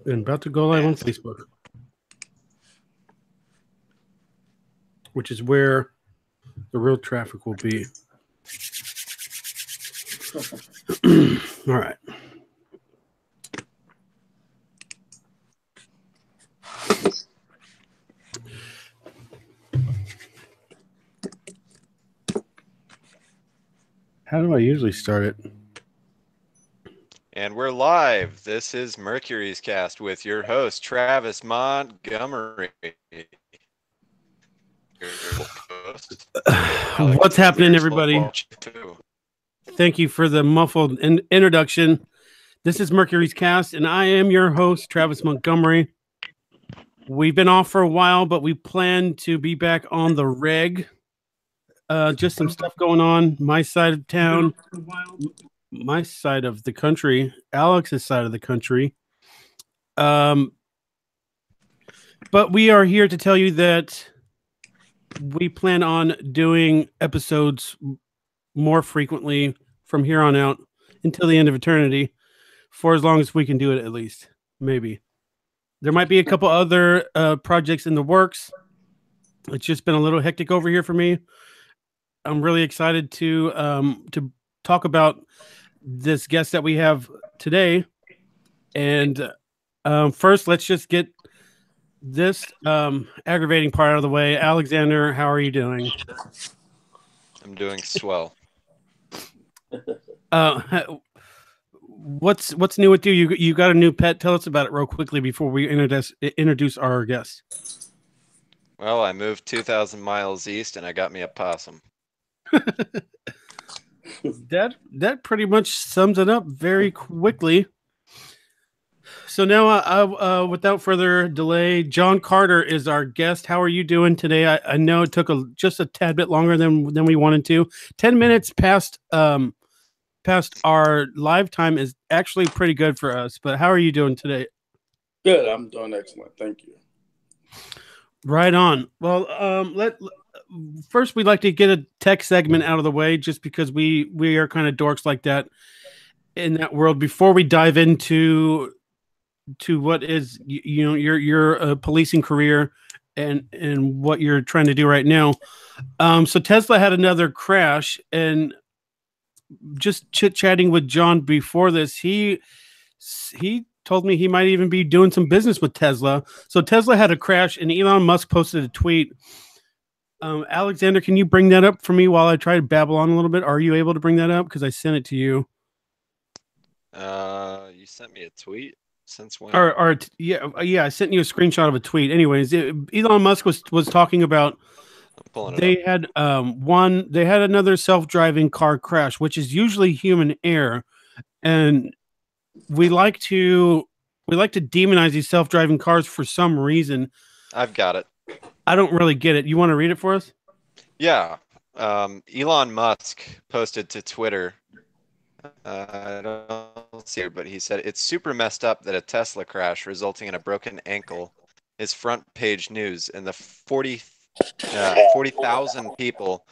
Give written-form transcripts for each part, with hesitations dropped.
And about to go live on Facebook, which is where the real traffic will be. All right. How do I usually start it? And we're live. This is Mercury's Cast with your host, Travis Montgomery. What's happening, everybody? Thank you for the muffled introduction. This is Mercury's Cast, and I am your host, Travis Montgomery. We've been off for a while, but we plan to be back on the reg. Just some stuff going on. My side of town, my side of the country, Alex's side of the country. But we are here to tell you that we plan on doing episodes more frequently from here on out until the end of eternity, for as long as we can do it, at least. Maybe. There might be a couple other projects in the works. It's just been a little hectic over here for me. I'm really excited to talk about this guest that we have today. And first, let's just get this aggravating part out of the way. Alexander, how are you doing? I'm doing swell. What's new with you? You got a new pet. Tell us about it real quickly before we introduce our guest. Well, I moved 2,000 miles east and I got me a possum. That pretty much sums it up very quickly. So now, without further delay, John Carter is our guest. How are you doing today? I know it took just a tad bit longer than we wanted to. 10 minutes past our live time is actually pretty good for us. But how are you doing today? Good. I'm doing excellent. Thank you. Right on. Well, first we'd like to get a tech segment out of the way, just because we are kind of dorks like that in that world. Before we dive into what is your policing career and what you're trying to do right now. So Tesla had another crash, and just chit-chatting with John before this, he told me he might even be doing some business with Tesla. So Tesla had a crash, and Elon Musk posted a tweet. Alexander, can you bring that up for me while I try to babble on a little bit? Are you able to bring that up? Because I sent it to you. You sent me a tweet? Since when? Yeah, I sent you a screenshot of a tweet. Anyways, Elon Musk was talking about they had another self-driving car crash, which is usually human error, and we like to demonize these self-driving cars for some reason. I've got it. I don't really get it. You want to read it for us? Yeah. Elon Musk posted to Twitter. I don't see it, but he said it's super messed up that a Tesla crash resulting in a broken ankle is front page news, and the 40,000 people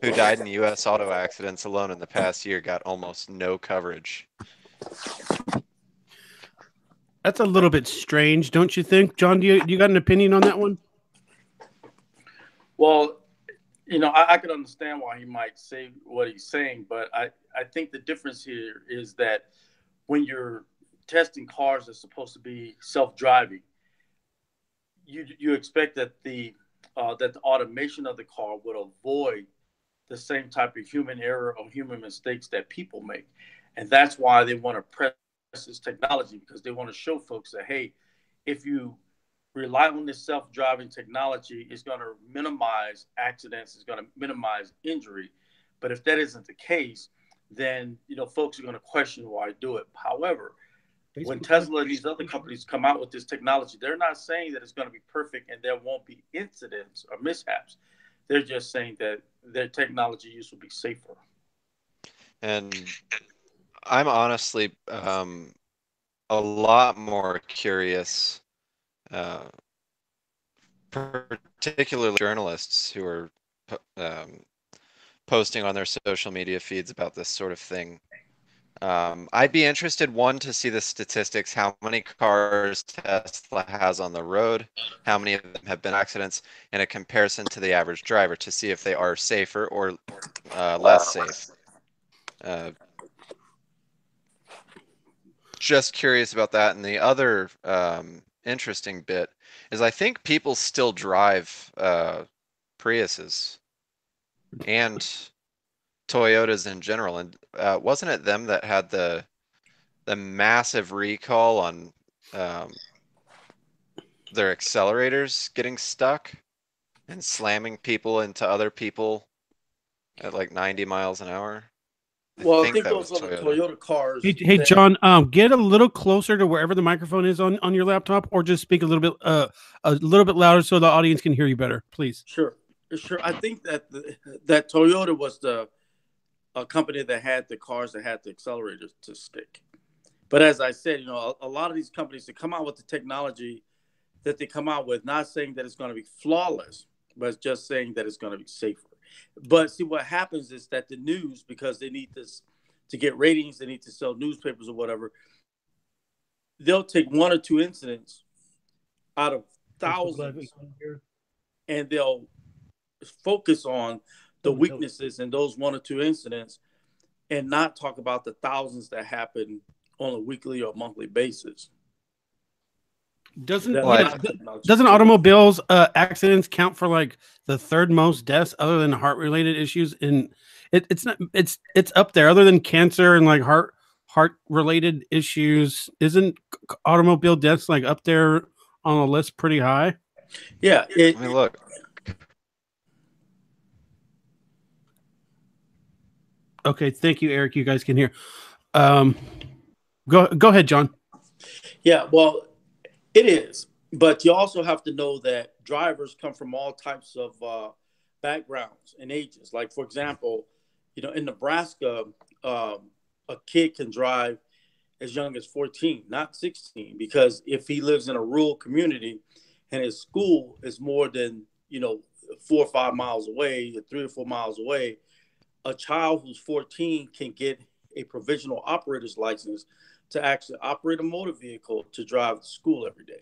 who died in U.S. auto accidents alone in the past year got almost no coverage. That's a little bit strange, don't you think, John? Do you got an opinion on that one? Well, I can understand why he might say what he's saying, but I think the difference here is that when you're testing cars that's supposed to be self-driving, you expect that the automation of the car would avoid the same type of human error or human mistakes that people make, and that's why they want to press this technology, because they want to show folks that, hey, if you rely on this self-driving technology, is going to minimize accidents, is going to minimize injury. But if that isn't the case, then folks are going to question why I do it. However, when Tesla and these other companies come out with this technology, they're not saying that it's going to be perfect and there won't be incidents or mishaps. They're just saying that their technology use will be safer. And I'm honestly a lot more curious, particularly journalists who are posting on their social media feeds about this sort of thing. I'd be interested, one, to see the statistics, how many cars Tesla has on the road, how many of them have been accidents, and a comparison to the average driver to see if they are safer or less safe. Just curious about that. And the other interesting bit is I think people still drive Priuses and Toyotas in general. And wasn't it them that had the massive recall on their accelerators getting stuck and slamming people into other people at like 90 miles an hour? Well, I think think that those was are the Toyota. Toyota cars. Hey, John, get a little closer to wherever the microphone is on your laptop, or just speak a little bit louder so the audience can hear you better, please. Sure. I think that that Toyota was the a company that had the cars that had the accelerators to stick. But as I said, a lot of these companies that come out with the technology that they come out with, not saying that it's going to be flawless, but it's just saying that it's going to be safer. But see, what happens is that the news, because they need this to get ratings, they need to sell newspapers or whatever, they'll take one or two incidents out of thousands and they'll focus on the weaknesses in those one or two incidents and not talk about the thousands that happen on a weekly or monthly basis. Doesn't automobiles accidents count for like the third most deaths other than heart related issues? And it's up there other than cancer and like heart related issues. Isn't automobile deaths like up there on a list pretty high? Yeah. Let me look. Okay, thank you, Eric. You guys can hear. Go ahead, John. Yeah, well, it is, but you also have to know that drivers come from all types of backgrounds and ages. Like, for example, in Nebraska, a kid can drive as young as 14, not 16, because if he lives in a rural community and his school is more than 4 or 5 miles away, or 3 or 4 miles away, a child who's 14 can get a provisional operator's license to actually operate a motor vehicle to drive to school every day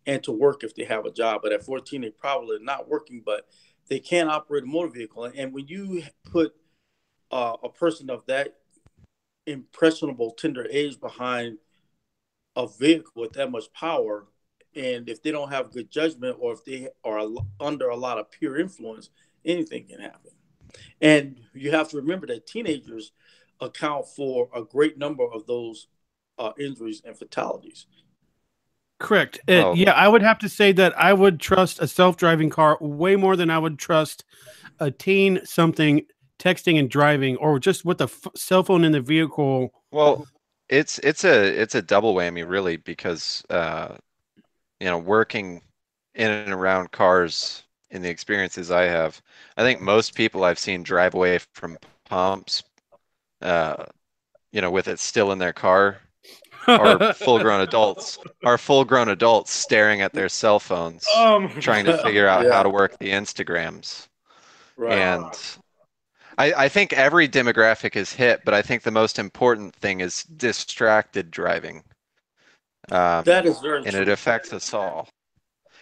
and to work if they have a job. But at 14, they probably not working, but they can operate a motor vehicle. And when you put a person of that impressionable, tender age behind a vehicle with that much power, and if they don't have good judgment or if they are under a lot of peer influence, anything can happen. And you have to remember that teenagers account for a great number of those injuries and fatalities. Correct. Yeah, I would have to say that I would trust a self-driving car way more than I would trust a teen something texting and driving, or just with a cell phone in the vehicle. Well, it's a double whammy really, because working in and around cars, in the experiences I have, I think most people I've seen drive away from pumps, with it still in their car, are full-grown adults staring at their cell phones, trying to figure out how to work the Instagrams. Right. And I think every demographic is hit, but I think the most important thing is distracted driving. That is very true. And true. It affects us all.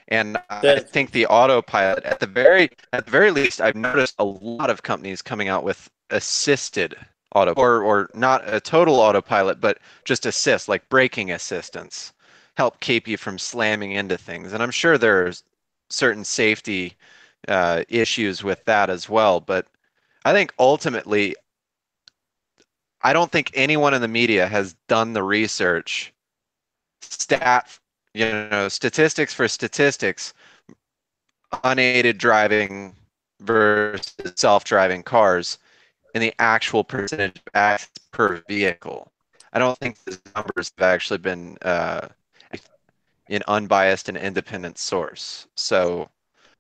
And I think the autopilot, at the very least, I've noticed a lot of companies coming out with assisted auto, or not a total autopilot, but just assist, like braking assistance, help keep you from slamming into things. And I'm sure there's certain safety issues with that as well. But I think ultimately, I don't think anyone in the media has done the research, statistics for statistics, unaided driving versus self-driving cars, and the actual percentage of accidents per vehicle. I don't think the numbers have actually been an unbiased and independent source. So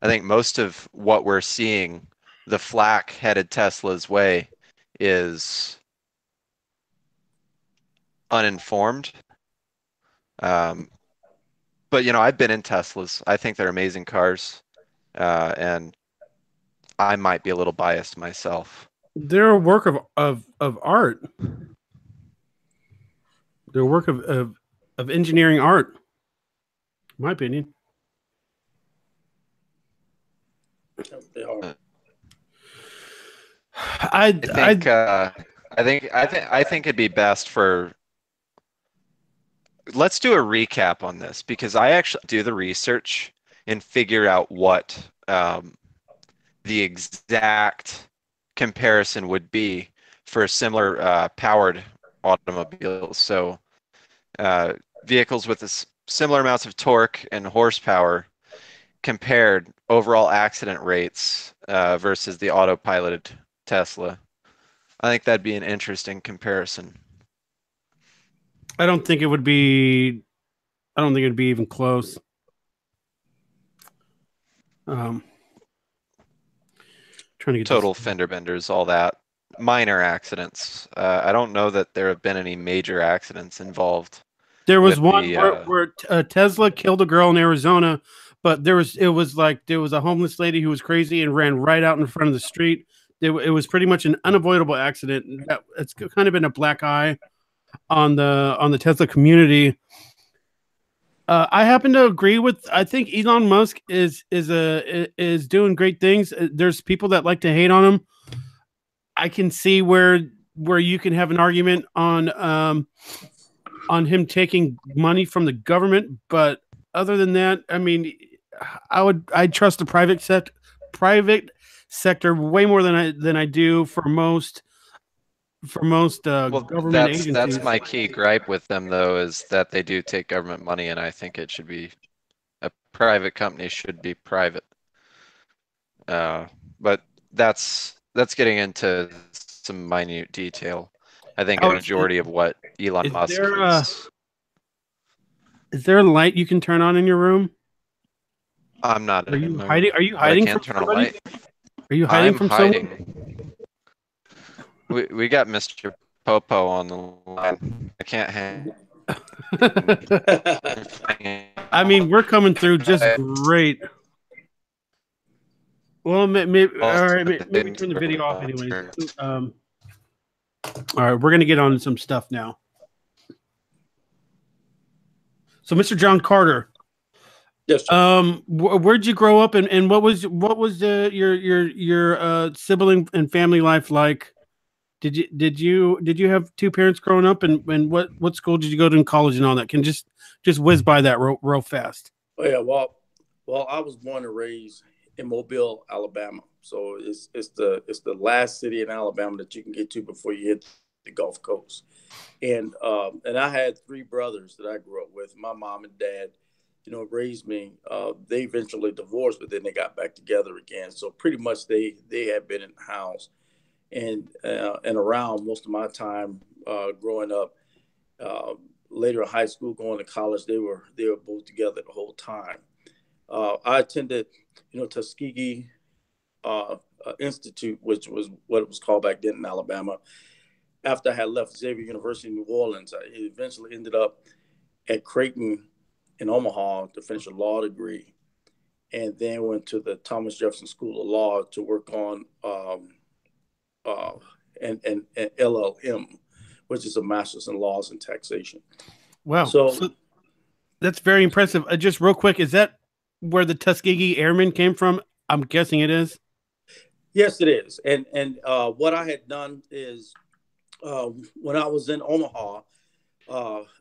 I think most of what we're seeing, the flak headed Tesla's way, is uninformed. But I've been in Teslas. I think they're amazing cars, and I might be a little biased myself. They're a work of art. They're a work of engineering art, in my opinion. They are. I think it'd be best for, let's do a recap on this because I actually do the research and figure out what the exact comparison would be for similar powered automobiles. So vehicles with similar amounts of torque and horsepower compared overall accident rates versus the autopiloted Tesla. I think that'd be an interesting comparison. I don't think it'd be even close. Trying to get Total fender benders, all that. Minor accidents. I don't know that there have been any major accidents involved. There was one where Tesla killed a girl in Arizona, but there was a homeless lady who was crazy and ran right out in front of the street. It was pretty much an unavoidable accident. It's kind of been a black eye on the Tesla community. I happen to agree with. I think Elon Musk is doing great things. There's people that like to hate on him. I can see where you can have an argument on him taking money from the government, but other than that, I mean, I'd trust the private sector way more than I do for most government agencies. That's my key gripe with them, though, is that they do take government money, and I think it should be a private company should be private. But that's getting into some minute detail. I think a majority of what Elon Musk is there a light you can turn on in your room? I'm not. Are you hiding? Are you hiding from somebody? Are you hiding from someone? We got Mr. Popo on the line. I can't hang. I mean, we're coming through just great. Well, maybe turn the video off anyway. All right, we're gonna get on some stuff now. So, Mr. John Carter. Yes. Where'd you grow up, and what was your sibling and family life like? Did you have two parents growing up, and what school did you go to in college and all that? Can just whiz by that real fast. Oh yeah, well, I was born and raised in Mobile, Alabama. So it's the last city in Alabama that you can get to before you hit the Gulf Coast. And I had three brothers that I grew up with. My mom and dad, raised me. They eventually divorced, but then they got back together again. So pretty much they had been in the house and around most of my time growing up. Later in high school, going to college, they were both together the whole time. I attended, Tuskegee Institute, which was what it was called back then in Alabama. After I had left Xavier University in New Orleans, I eventually ended up at Creighton in Omaha to finish a law degree, and then went to the Thomas Jefferson School of Law to work on an LLM, which is a master's in laws and taxation. Wow. So that's very impressive. Just real quick, is that where the Tuskegee Airmen came from? I'm guessing it is. Yes, it is. And what I had done is when I was in Omaha,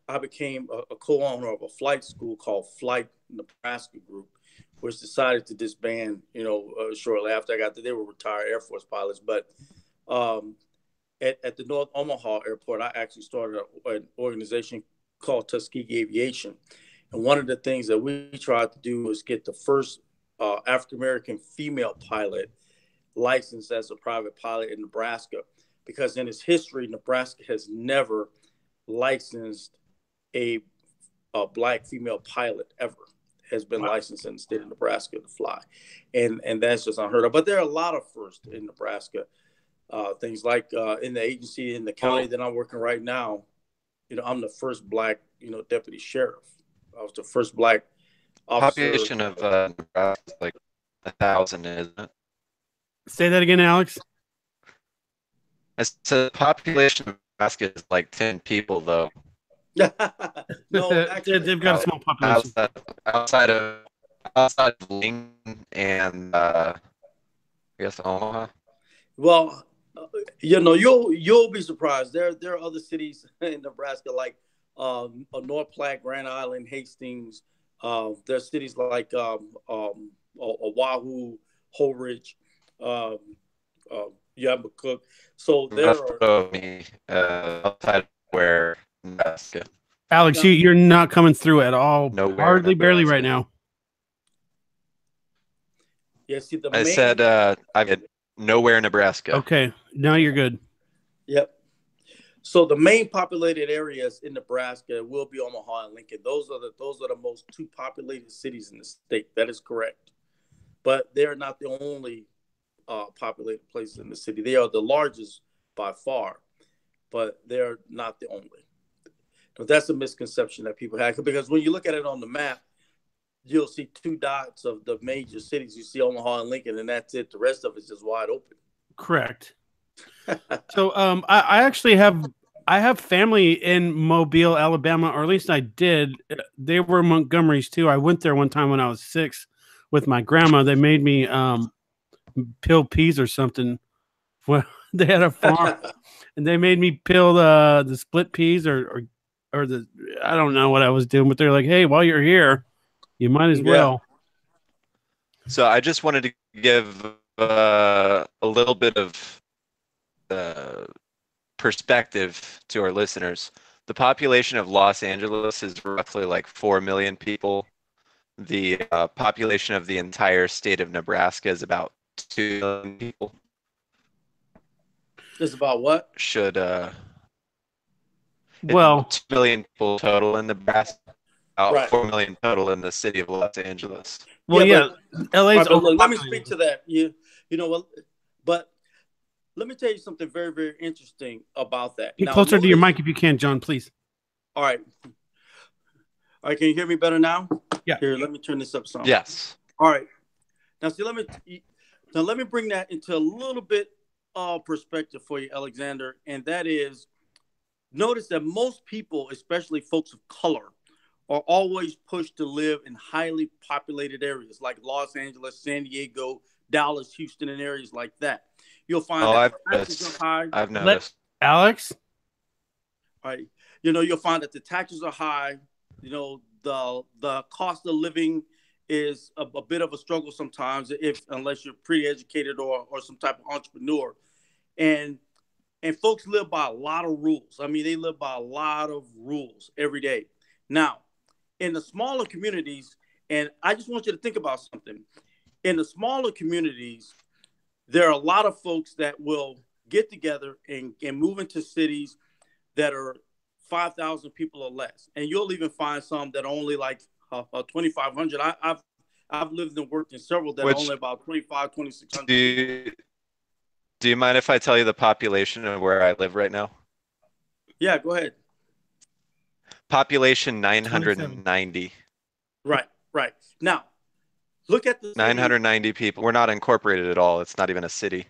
I became a co-owner of a flight school called Flight Nebraska Group, which decided to disband, shortly after I got there. They were retired Air Force pilots. But at the North Omaha Airport, I actually started an organization called Tuskegee Aviation. And one of the things that we tried to do was get the first African-American female pilot licensed as a private pilot in Nebraska, because in its history, Nebraska has never licensed a black female pilot ever. Has been licensed in the state of Nebraska to fly. And that's just unheard of. But there are a lot of firsts in Nebraska. Things like in the agency, in the county that I'm working right now, I'm the first black, deputy sheriff. I was the first black officer. Population of Nebraska is like 1,000, isn't it? Say that again, Alex. I said the population of Nebraska is like 10 people, though. No, actually, They've got a small population. outside of Lincoln and I guess Omaha. well, you'll be surprised. There are other cities in Nebraska like North Platte, Grand Island, Hastings. There's cities like Oahu, Holdridge, um, Yamacook. So there Enough are. of me outside of where Nebraska. Alex, you're not coming through at all. Nowhere Hardly, barely right Nebraska. now. Yeah, see the I main. said I mean nowhere Nebraska. Okay, now you're good. Yep. So the main populated areas in Nebraska will be Omaha and Lincoln. Those are the most two populated cities in the state. That is correct. But they're not the only populated places in the city. They are the largest by far, but they're not the only. So that's a misconception that people have, because when you look at it on the map, you'll see two dots of the major cities. You see Omaha and Lincoln, and that's it. The rest of it's just wide open. Correct. So I actually have family in Mobile, Alabama, or at least I did. They were Montgomerys too. I went there one time when I was 6 with my grandma. They made me peel peas or something. Well, they had a farm, and they made me peel the split peas or the, I don't know what I was doing, but they're like, hey, while you're here, you might as well. So I just wanted to give a little bit of perspective to our listeners. The population of Los Angeles is roughly like 4 million people. The population of the entire state of Nebraska is about 2 million people. It's about what? Well, 2 million people total in Nebraska. About Right. 4 million total in the city of Los Angeles. well, yeah, LA's Right, but look, let me overpopulated. speak to that. You know what? But let me tell you something very, very interesting about that. Get Now, closer to your notice- mic if you can, John, please. All right. All right. Can you hear me better now? Yeah. Here, let me turn this up some. Yes. All right. Now, see, let me bring that into a little bit of perspective for you, Alexander, and that is, notice that most people, especially folks of color, are always pushed to live in highly populated areas like Los Angeles, San Diego, Dallas, Houston, and areas like that. You'll find that the taxes are high. I've noticed. Alex? Right. You'll find that the taxes are high. The cost of living is a bit of a struggle sometimes, unless you're pretty educated or some type of entrepreneur. And folks live by a lot of rules. I mean, they live by a lot of rules every day. Now, in the smaller communities, and I just want you to think about something. In the smaller communities, there are a lot of folks that will get together and move into cities that are 5,000 people or less. And you'll even find some that are only like 2,500. I've lived and worked in several that are only about 2,500, 2,600. Do you mind if I tell you the population of where I live right now? Yeah, go ahead. Population 990. Right. Now, look at the 990 people. We're not incorporated at all. It's not even a city.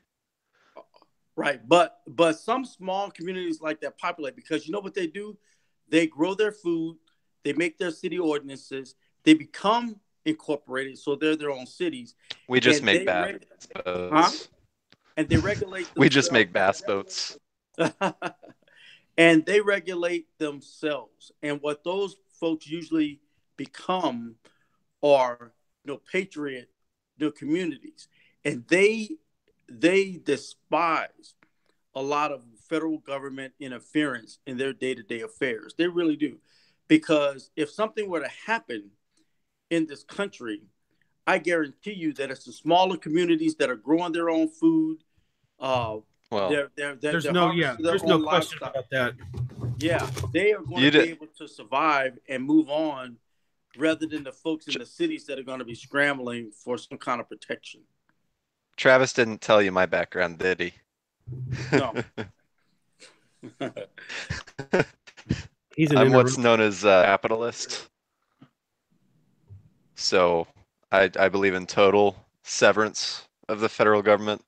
Right, but some small communities like that populate, because you know what they do? They grow their food, they make their city ordinances, they become incorporated, so they're their own cities. We just make bass boats. And they regulate themselves. We just make bass boats. And they regulate themselves. And what those folks usually become are patriot communities. And they despise a lot of federal government interference in their day-to-day affairs. They really do. Because if something were to happen in this country, I guarantee you that it's the smaller communities that are growing their own food. There's no question about that. Yeah, they are going to be able to survive and move on, rather than the folks in the cities that are going to be scrambling for some kind of protection. Travis didn't tell you my background, did he? No. I'm what's known as a capitalist. So I believe in total severance of the federal government.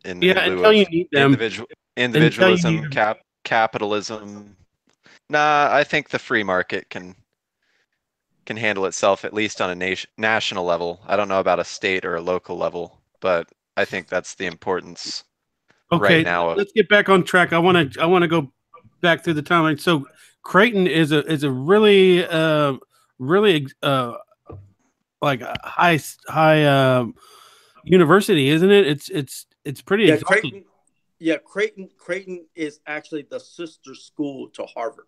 Until you need them. Individualism, capitalism, Nah, I think the free market can handle itself at least on a national level. I don't know about a state or a local level, but I think that's the importance right Okay, now of let's get back on track. I want to go back through the timeline. So Creighton is a really really like a high university, isn't it? It's pretty Yeah, exalted. Creighton. Yeah, Creighton is actually the sister school to Harvard.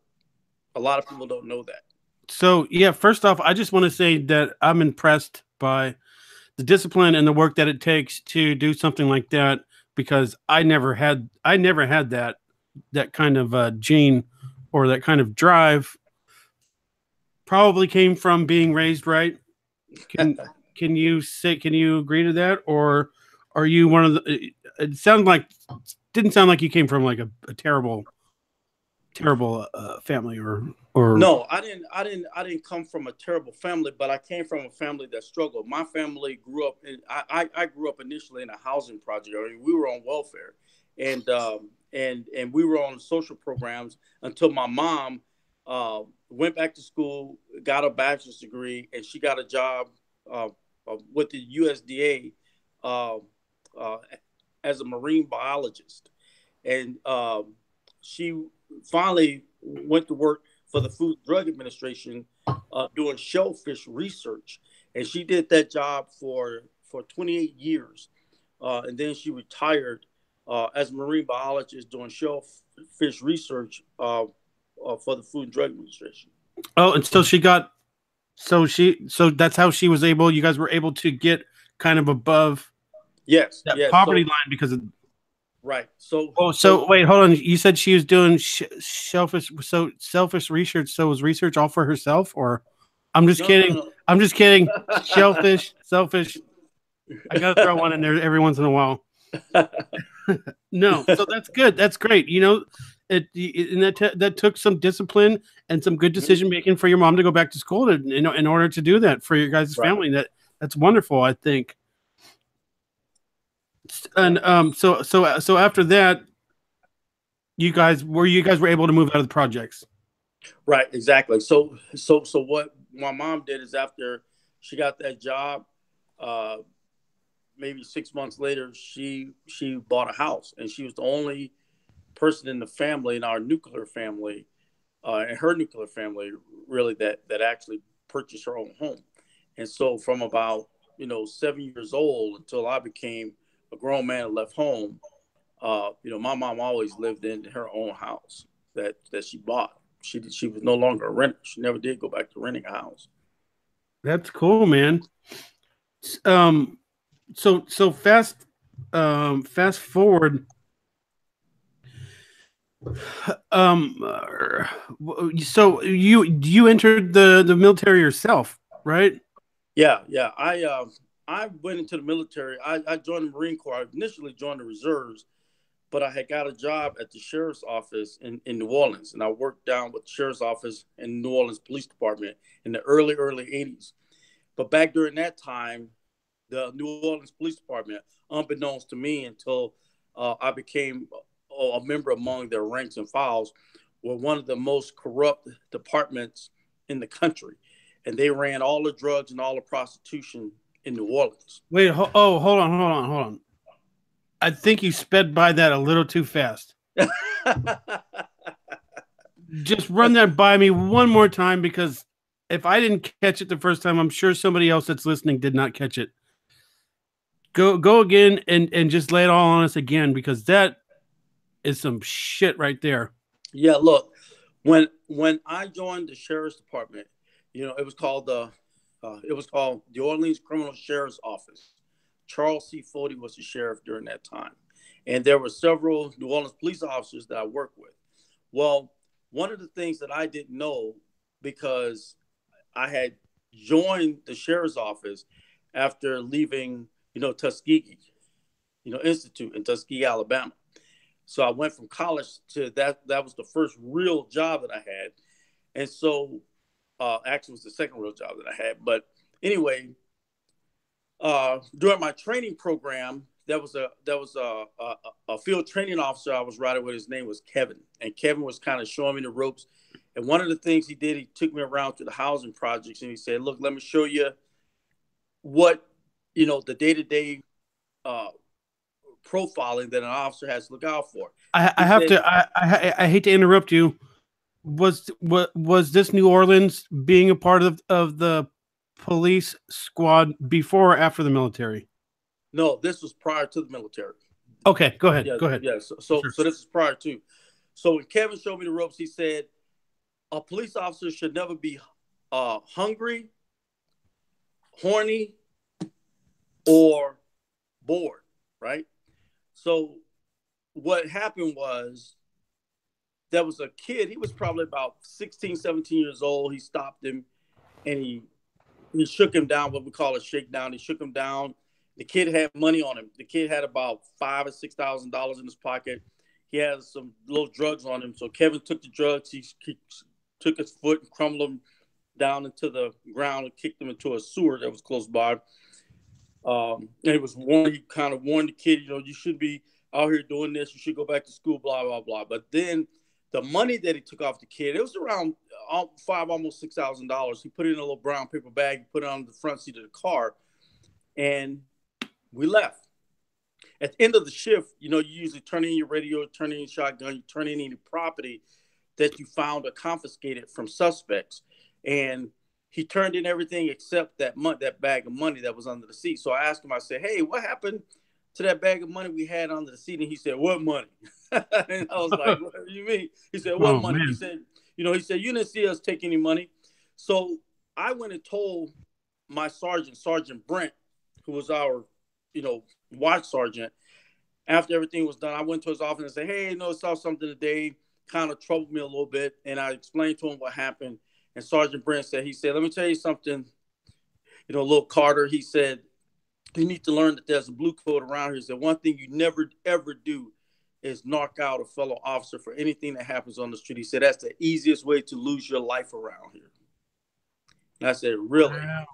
A lot of people don't know that. So yeah, first off, I just want to say that I'm impressed by the discipline and the work that it takes to do something like that because I never had that kind of gene or that kind of drive. Probably came from being raised right. Can can you agree to that, or are you one of the? It sounds like didn't sound like you came from like a terrible family or No, I didn't come from a terrible family, but I came from a family that struggled. My family grew up in. I grew up initially in a housing project. I mean, we were on welfare, and we were on social programs until my mom went back to school, got a bachelor's degree, and she got a job uh, with the USDA uh, uh, as a marine biologist, and she finally went to work for the Food and Drug Administration doing shellfish research, and she did that job for 28 years, and then she retired as a marine biologist doing shellfish research for the Food and Drug Administration. oh, and so she got so that's how she was able. You guys were able to get kind of above Yes, that yes. poverty So line because of. right. So Oh, so so wait, hold on. You said she was doing shellfish, so selfish research. So was research all for herself, or I'm just no, no, kidding. no, I'm just kidding. no. Shellfish, selfish. I gotta throw one in there every once in a while. No, so that's good. That's great. And that took some discipline and some good decision making for your mom to go back to school in order to do that for your guys' Right. family. That's wonderful. I think. And so after that, you guys were able to move out of the projects. Right, exactly. So what my mom did is after she got that job, uh, maybe 6 months later, she bought a house, and she was the only person in the family, in our nuclear family, and her nuclear family, really that actually purchased her own home. And so from about 7 years old until I became a grown man and left home, my mom always lived in her own house that she bought. She was no longer a renter. She never did go back to renting a house. That's cool, man. Um, so fast forward. Um, so you entered the military yourself, right? Yeah, yeah. I went into the military. I joined the Marine Corps. I initially joined the reserves, but I had got a job at the sheriff's office in New Orleans, and I worked down with the sheriff's office in New Orleans Police Department in the early 80s. But back during that time, the New Orleans Police Department, unbeknownst to me until I became a member among their ranks and files, were one of the most corrupt departments in the country. And they ran all the drugs and all the prostitution in New Orleans. Wait, hold on. I think you sped by that a little too fast. Just run that by me one more time because if I didn't catch it the first time, I'm sure somebody else that's listening did not catch it. Go again and just lay it all on us again because that is some shit right there. Yeah, look, when I joined the sheriff's department, it was called the Orleans Criminal Sheriff's Office. Charles C. Fody was the sheriff during that time, and there were several New Orleans police officers that I worked with. Well, one of the things that I didn't know, because I had joined the sheriff's office after leaving, Tuskegee, Institute in Tuskegee, Alabama. So I went from college to that. That was the first real job that I had, and so actually it was the second real job that I had. But anyway, during my training program, there was a field training officer I was riding with. His name was Kevin, and Kevin was kind of showing me the ropes. And one of the things he did, he took me around to the housing projects and he said, look, let me show you what, the day-to-day profiling that an officer has to look out for. I have to. I hate to interrupt you. Was this New Orleans being a part of the police squad before or after the military? No, this was prior to the military. Okay, go ahead. Yeah, Go ahead. yeah. So Sure. this is prior to. So when Kevin showed me the ropes, he said a police officer should never be hungry, horny, or bored, right? So what happened was there was a kid, he was probably about 16, 17 years old. He stopped him and he shook him down, what we call a shakedown. He shook him down. The kid had money on him. The kid had about $5,000 or $6,000 in his pocket. He had some little drugs on him. So Kevin took the drugs. He took his foot and crumbled him down into the ground and kicked him into a sewer that was close by. And he was warned. He kind of warned the kid, you should be out here doing this. You should go back to school, blah, blah, blah. But then the money that he took off the kid, it was around $5,000, almost $6,000. He put it in a little brown paper bag, put it on the front seat of the car, and we left. At the end of the shift, you usually turn in your radio, turn in your shotgun, you turn in any property that you found or confiscated from suspects. And he turned in everything except that bag of money that was under the seat. So I asked him, I said, hey, what happened to that bag of money we had under the seat? And he said, what money? And I was like, what do you mean? He said, what money? Man. He said, you didn't see us take any money. So I went and told my Sergeant Brent, who was our, watch sergeant. After everything was done, I went to his office and said, hey, I saw something today, kind of troubled me a little bit. And I explained to him what happened. And Sergeant Brent said, let me tell you something, little Carter. He said, you need to learn that there's a blue code around here. He said, one thing you never, ever do is knock out a fellow officer for anything that happens on the street. He said, that's the easiest way to lose your life around here. And I said, really? Wow.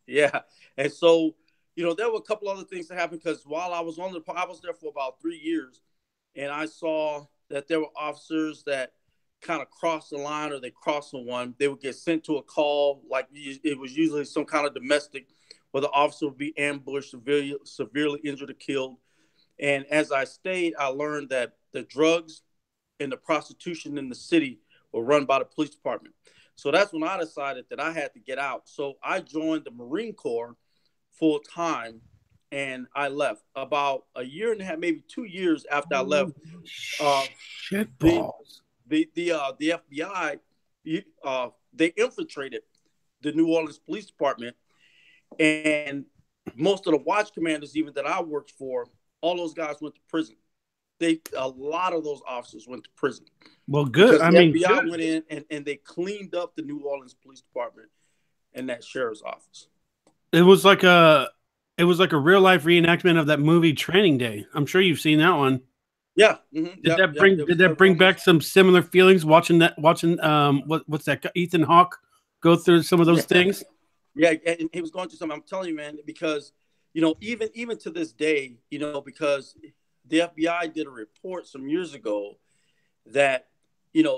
Yeah. And so, there were a couple other things that happened because while I was I was there for about 3 years, and I saw that there were officers that kind of crossed the line or they crossed the one. They would get sent to a call, like it was usually some kind of domestic, where the officer would be ambushed, severely injured or killed. And as I stayed, I learned that the drugs and the prostitution in the city were run by the police department. So that's when I decided that I had to get out. So I joined the Marine Corps full time, and I left about a year and a half, maybe 2 years after I left. Shit balls. The FBI, they infiltrated the New Orleans Police Department, and most of the watch commanders, even that I worked for, all those guys went to prison. A lot of those officers went to prison. Well, good. The FBI went in and they cleaned up the New Orleans Police Department and that sheriff's office. It was like a real life reenactment of that movie Training Day. I'm sure you've seen that one. Yeah. Mm-hmm. Did that bring back some similar feelings watching what's that, Ethan Hawke go through some of those things? Yeah, and he was going through something. I'm telling you, man, because even to this day, because the FBI did a report some years ago that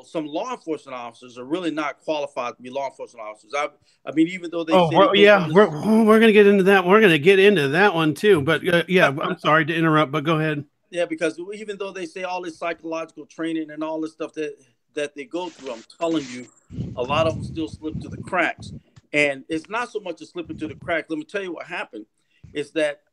some law enforcement officers are really not qualified to be law enforcement officers. I mean, even though we're gonna get into that. We're gonna get into that one too. But I'm sorry to interrupt, but go ahead. Yeah, because even though they say all this psychological training and all this stuff that they go through, I'm telling you, a lot of them still slip through the cracks. And it's not so much a slipping through the cracks. Let me tell you what happened is that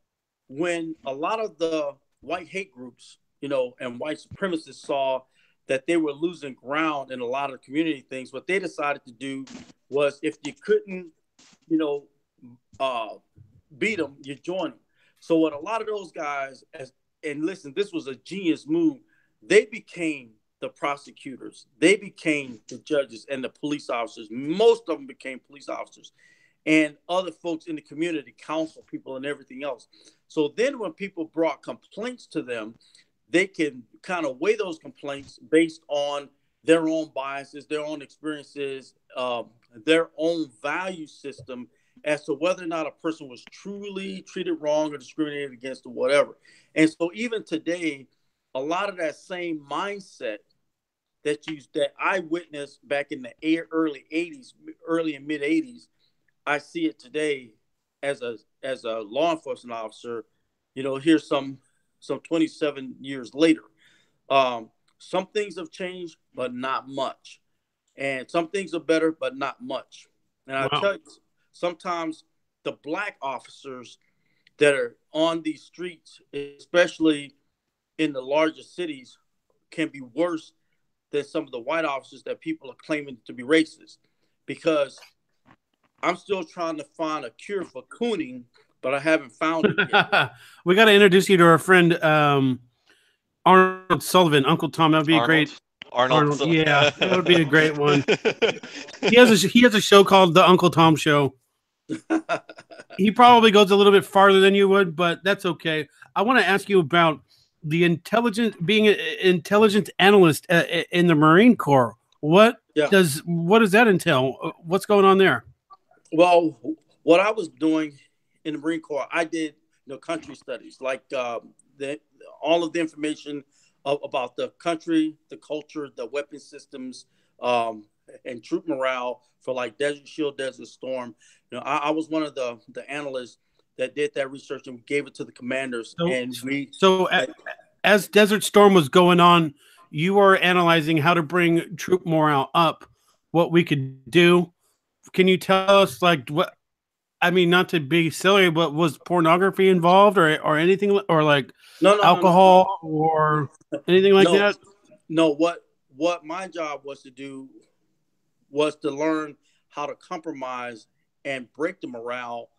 when a lot of the white hate groups, and white supremacists saw that they were losing ground in a lot of community things, what they decided to do was if you couldn't, beat them, you join them. So what a lot of those guys, and listen, this was a genius move, they became the prosecutors, they became the judges and the police officers. Most of them became police officers and other folks in the community, council people and everything else. So then when people brought complaints to them, they can kind of weigh those complaints based on their own biases, their own experiences, their own value system as to whether or not a person was truly treated wrong or discriminated against or whatever. And so even today, a lot of that same mindset that I witnessed back in the early '80s, early and mid '80s. I see it today as a law enforcement officer. Here's some 27 years later. Some things have changed, but not much, and some things are better, but not much. And I Wow. tell you, sometimes the black officers that are on these streets, especially in the larger cities, can be worse than some of the white officers that people are claiming to be racist. Because I'm still trying to find a cure for cooning, but I haven't found it yet. We got to introduce you to our friend Arnold Sullivan, Uncle Tom. That would be a Arnold. great Arnold. Yeah, that would be a great one. He has a show called The Uncle Tom Show. He probably goes a little bit farther than you would, but that's okay. I want to ask you about being an intelligence analyst in the Marine Corps. What does that entail? What's going on there? Well, what I was doing in the Marine Corps, I did country studies, like all of the information about the country, the culture, the weapon systems, and troop morale for like Desert Shield, Desert Storm. I was one of the analysts that did that research and gave it to the commanders. As Desert Storm was going on, you were analyzing how to bring troop morale up, what we could do. Can you tell us, like, what? I mean, not to be silly, but was pornography involved, or anything, or like alcohol, or anything like that? No. What my job was to do was to learn how to compromise and break the morale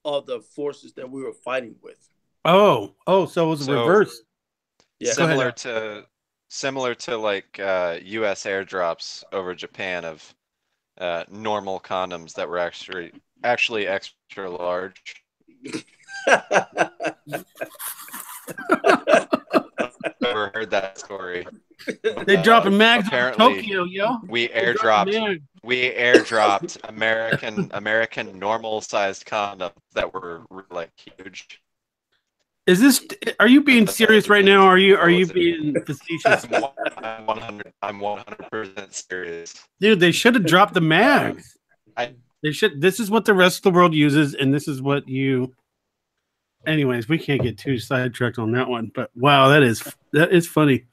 of the forces that we were fighting with. So it was reverse. Yeah. Similar to like U.S. airdrops over Japan of normal condoms that were actually extra large. Never heard that story. They dropping mags in apparently Tokyo, yo. We airdropped American normal sized condoms that were like huge. Are you being serious right now? Or are you being facetious? I'm 100% serious. Dude, they should have dropped the mags. They should. This is what the rest of the world uses, and this is what you. Anyways, we can't get too sidetracked on that one, but wow, that is funny.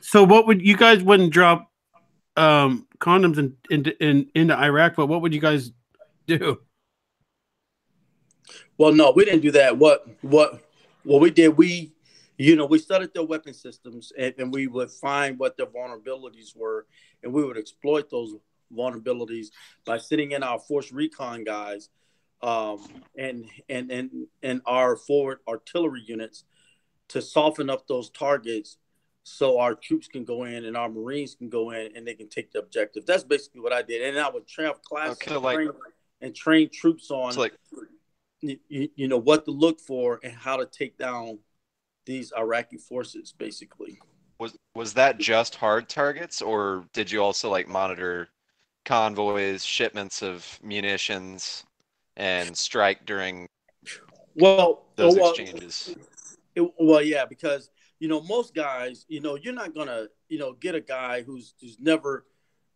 So what would you guys wouldn't drop condoms into Iraq? But what would you guys do? Well, no, we didn't do that. What we did, we studied their weapon systems, and we would find what their vulnerabilities were, and we would exploit those vulnerabilities by sitting in our force recon guys, and our forward artillery units to soften up those targets, so our troops can go in and our Marines can go in and they can take the objective. That's basically what I did, and I would have classes and train troops on. What to look for and how to take down these Iraqi forces, basically. Was that just hard targets, or did you also like monitor convoys, shipments of munitions, and strike during those exchanges? Yeah, because most guys, you're not gonna get a guy who's never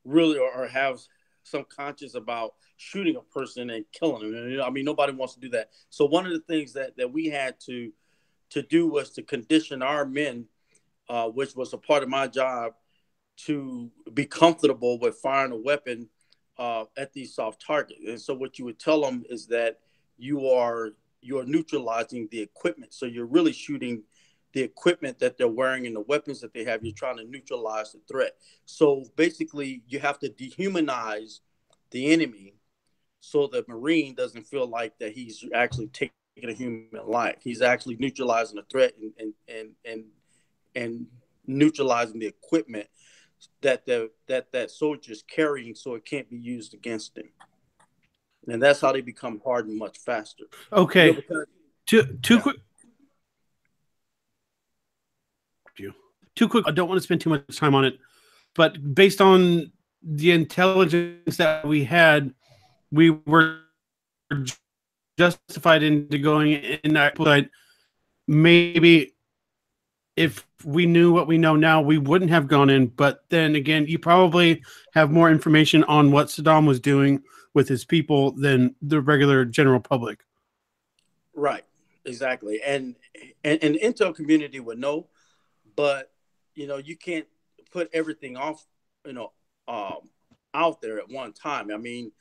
really or have some conscience about shooting a person and killing them. I mean, nobody wants to do that. So one of the things that we had to do was to condition our men, which was a part of my job, to be comfortable with firing a weapon at these soft targets. And so what you would tell them is that you're neutralizing the equipment. So you're really shooting the equipment that they're wearing and the weapons that they have. You're trying to neutralize the threat. So basically, you have to dehumanize the enemy so the Marine doesn't feel like that he's actually taking a human life. He's actually neutralizing the threat and neutralizing the equipment that soldier's carrying, so it can't be used against him. And that's how they become hardened much faster. Okay. Quick. Too quick. I don't want to spend too much time on it, but based on the intelligence that we had, we were justified into going in that side. Maybe if we knew what we know now, we wouldn't have gone in. But then again, you probably have more information on what Saddam was doing with his people than the regular general public. Right. Exactly. And the intel community would know, but you can't put everything off, out there at one time. I mean,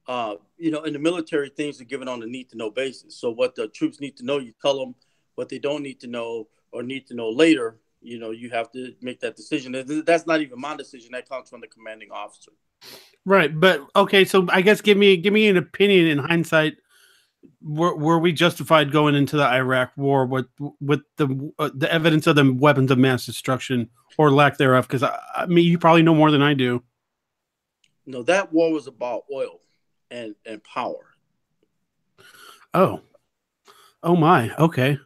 in the military, things are given on a need to know basis. So what the troops need to know, you tell them. What they don't need to know or need to know later, you have to make that decision. That's not even my decision. That comes from the commanding officer. Right. But okay, so I guess give me an opinion in hindsight. Were we justified going into the Iraq war with the evidence of the weapons of mass destruction or lack thereof? Because I mean, you probably know more than I do. No, that war was about oil and power. Oh my. Okay.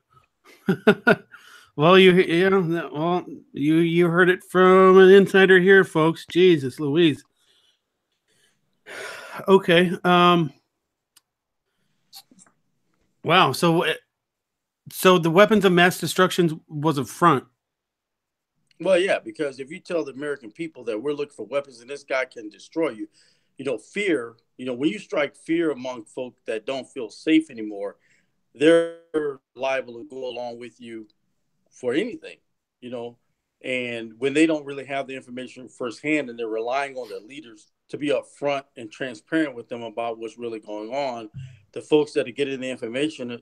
Well, you heard it from an insider here, folks. Jesus Louise. Okay. Wow. So the weapons of mass destruction was a front. Well, yeah, because if you tell the American people that we're looking for weapons and this guy can destroy you, fear, when you strike fear among folk that don't feel safe anymore, they're liable to go along with you for anything, and when they don't really have the information firsthand and they're relying on their leaders to be upfront and transparent with them about what's really going on, the folks that are getting the information,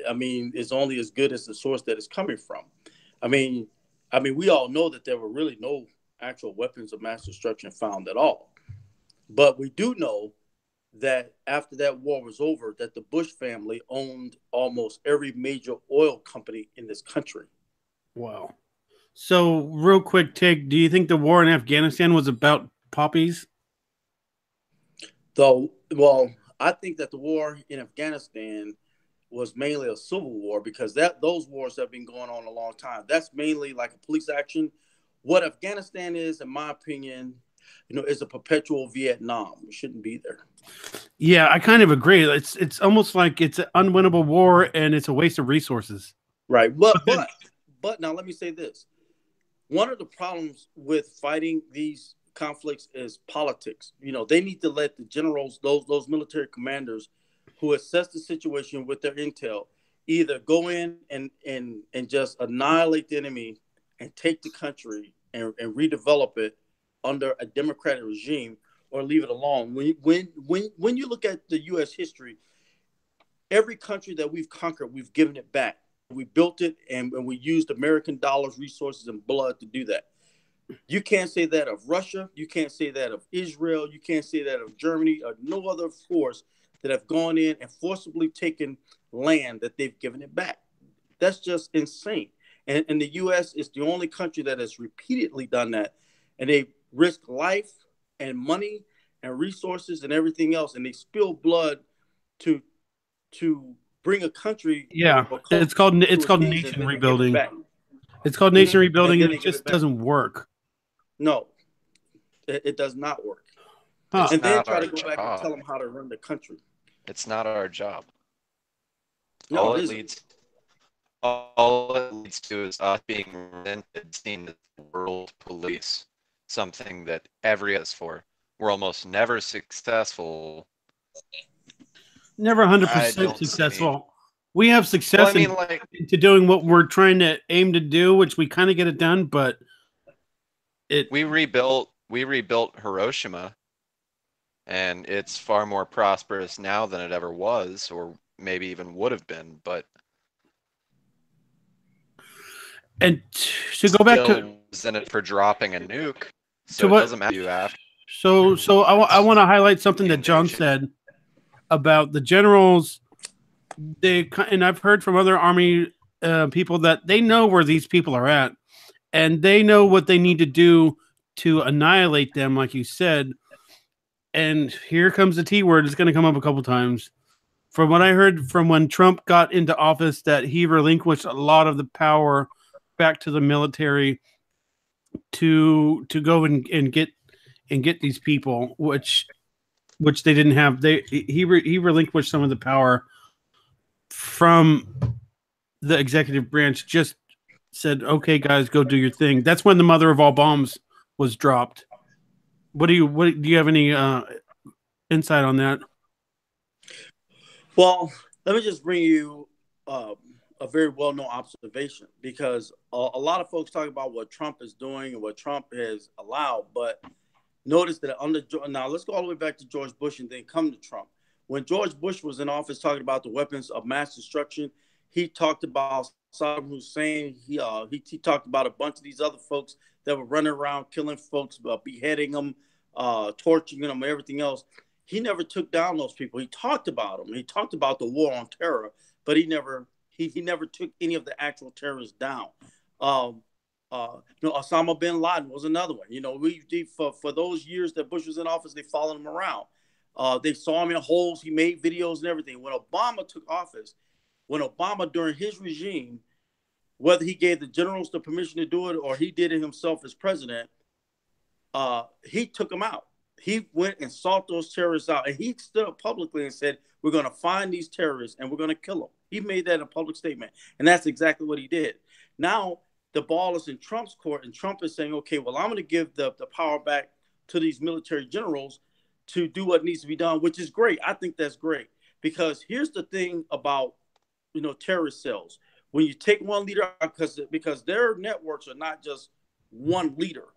I mean, is only as good as the source that it's coming from. I mean, we all know that there were really no actual weapons of mass destruction found at all. But we do know that after that war was over, that the Bush family owned almost every major oil company in this country. Wow. So, real quick take, do you think the war in Afghanistan was about poppies? Well, I think that the war in Afghanistan was mainly a civil war because those wars have been going on a long time. That's mainly like a police action. What Afghanistan is, in my opinion, is a perpetual Vietnam. We shouldn't be there. Yeah, I kind of agree. It's almost like it's an unwinnable war and it's a waste of resources. Right. But now let me say this. One of the problems with fighting these conflicts is politics. They need to let the generals, those military commanders who assess the situation with their intel, either go in and just annihilate the enemy and take the country and redevelop it under a democratic regime, or leave it alone. When you look at the U.S. history, every country that we've conquered, we've given it back. We built it, and we used American dollars, resources, and blood to do that. You can't say that of Russia. You can't say that of Israel. You can't say that of Germany or no other force that have gone in and forcibly taken land that they've given it back. That's just insane. And the U.S. is the only country that has repeatedly done that. And they risk life and money and resources and everything else. And they spill blood to bring a country. Yeah, it's called nation rebuilding. It's called nation rebuilding, and it just doesn't work. No, it does not work. Huh. And then try to go back and tell them how to run the country. It's not our job. No, all it leads to is us being seen as world police, something that every is for. We're almost never successful. Never 100% successful. We have success into doing what we're trying to aim to do, which we kind of get it done, but we rebuilt Hiroshima, and it's far more prosperous now than it ever was, or maybe even would have been. But and to go back to in it for dropping a nuke, so it doesn't matter you after. So I want to highlight something that John said about the generals. And I've heard from other Army people that they know where these people are at, and they know what they need to do to annihilate them, like you said. And here comes the T word. It's going to come up a couple times. From what I heard from when Trump got into office, that he relinquished a lot of the power back to the military to go and get these people, which they didn't have. He relinquished some of the power from the executive branch just said, "Okay, guys, go do your thing." That's when the mother of all bombs was dropped. What do you have any insight on that? Well, let me just bring you a very well-known observation, because a lot of folks talk about what Trump is doing and what Trump has allowed, but notice that now let's go all the way back to George Bush and then come to Trump. When George Bush was in office talking about the weapons of mass destruction, he talked about Saddam Hussein. He talked about a bunch of these other folks that were running around killing folks, beheading them, torturing them, everything else. He never took down those people. He talked about them. He talked about the war on terror, but he never took any of the actual terrorists down. Osama bin Laden was another one. For those years that Bush was in office, they followed him around. They saw him in holes. He made videos and everything. When Obama took office, during his regime, whether he gave the generals the permission to do it or he did it himself as president, he took them out. He went and sought those terrorists out, and he stood up publicly and said, "We're going to find these terrorists and we're going to kill them." He made that a public statement, and that's exactly what he did. Now the ball is in Trump's court, and Trump is saying, "Okay, well, I'm going to give the power back to these military generals to do what needs to be done," which is great. I think that's great, because here's the thing about terrorist cells. When you take one leader out, because their networks are not just one leader.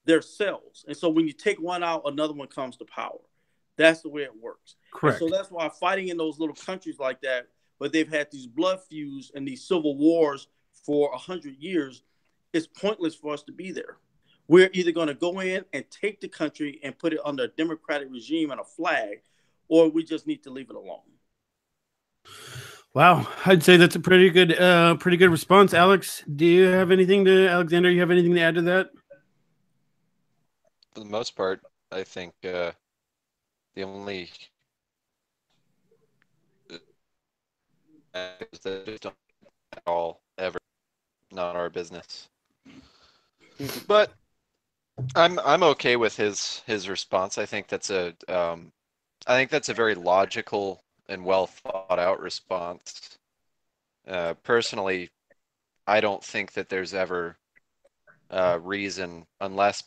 Their cells. And so when you take one out, another one comes to power. That's the way it works. Correct. And so that's why fighting in those little countries like that, where they've had these blood feuds and these civil wars for 100 years, it's pointless for us to be there. We're either going to go in and take the country and put it under a democratic regime and a flag, or we just need to leave it alone. Wow, I'd say that's a pretty good response. Alex, do you have anything to Alexander? You have anything to add to that? For the most part, I think the only that just don't at all ever, not our business. But I'm okay with his response. I think that's a very logical and well thought out response. Personally, I don't think that there's ever reason, unless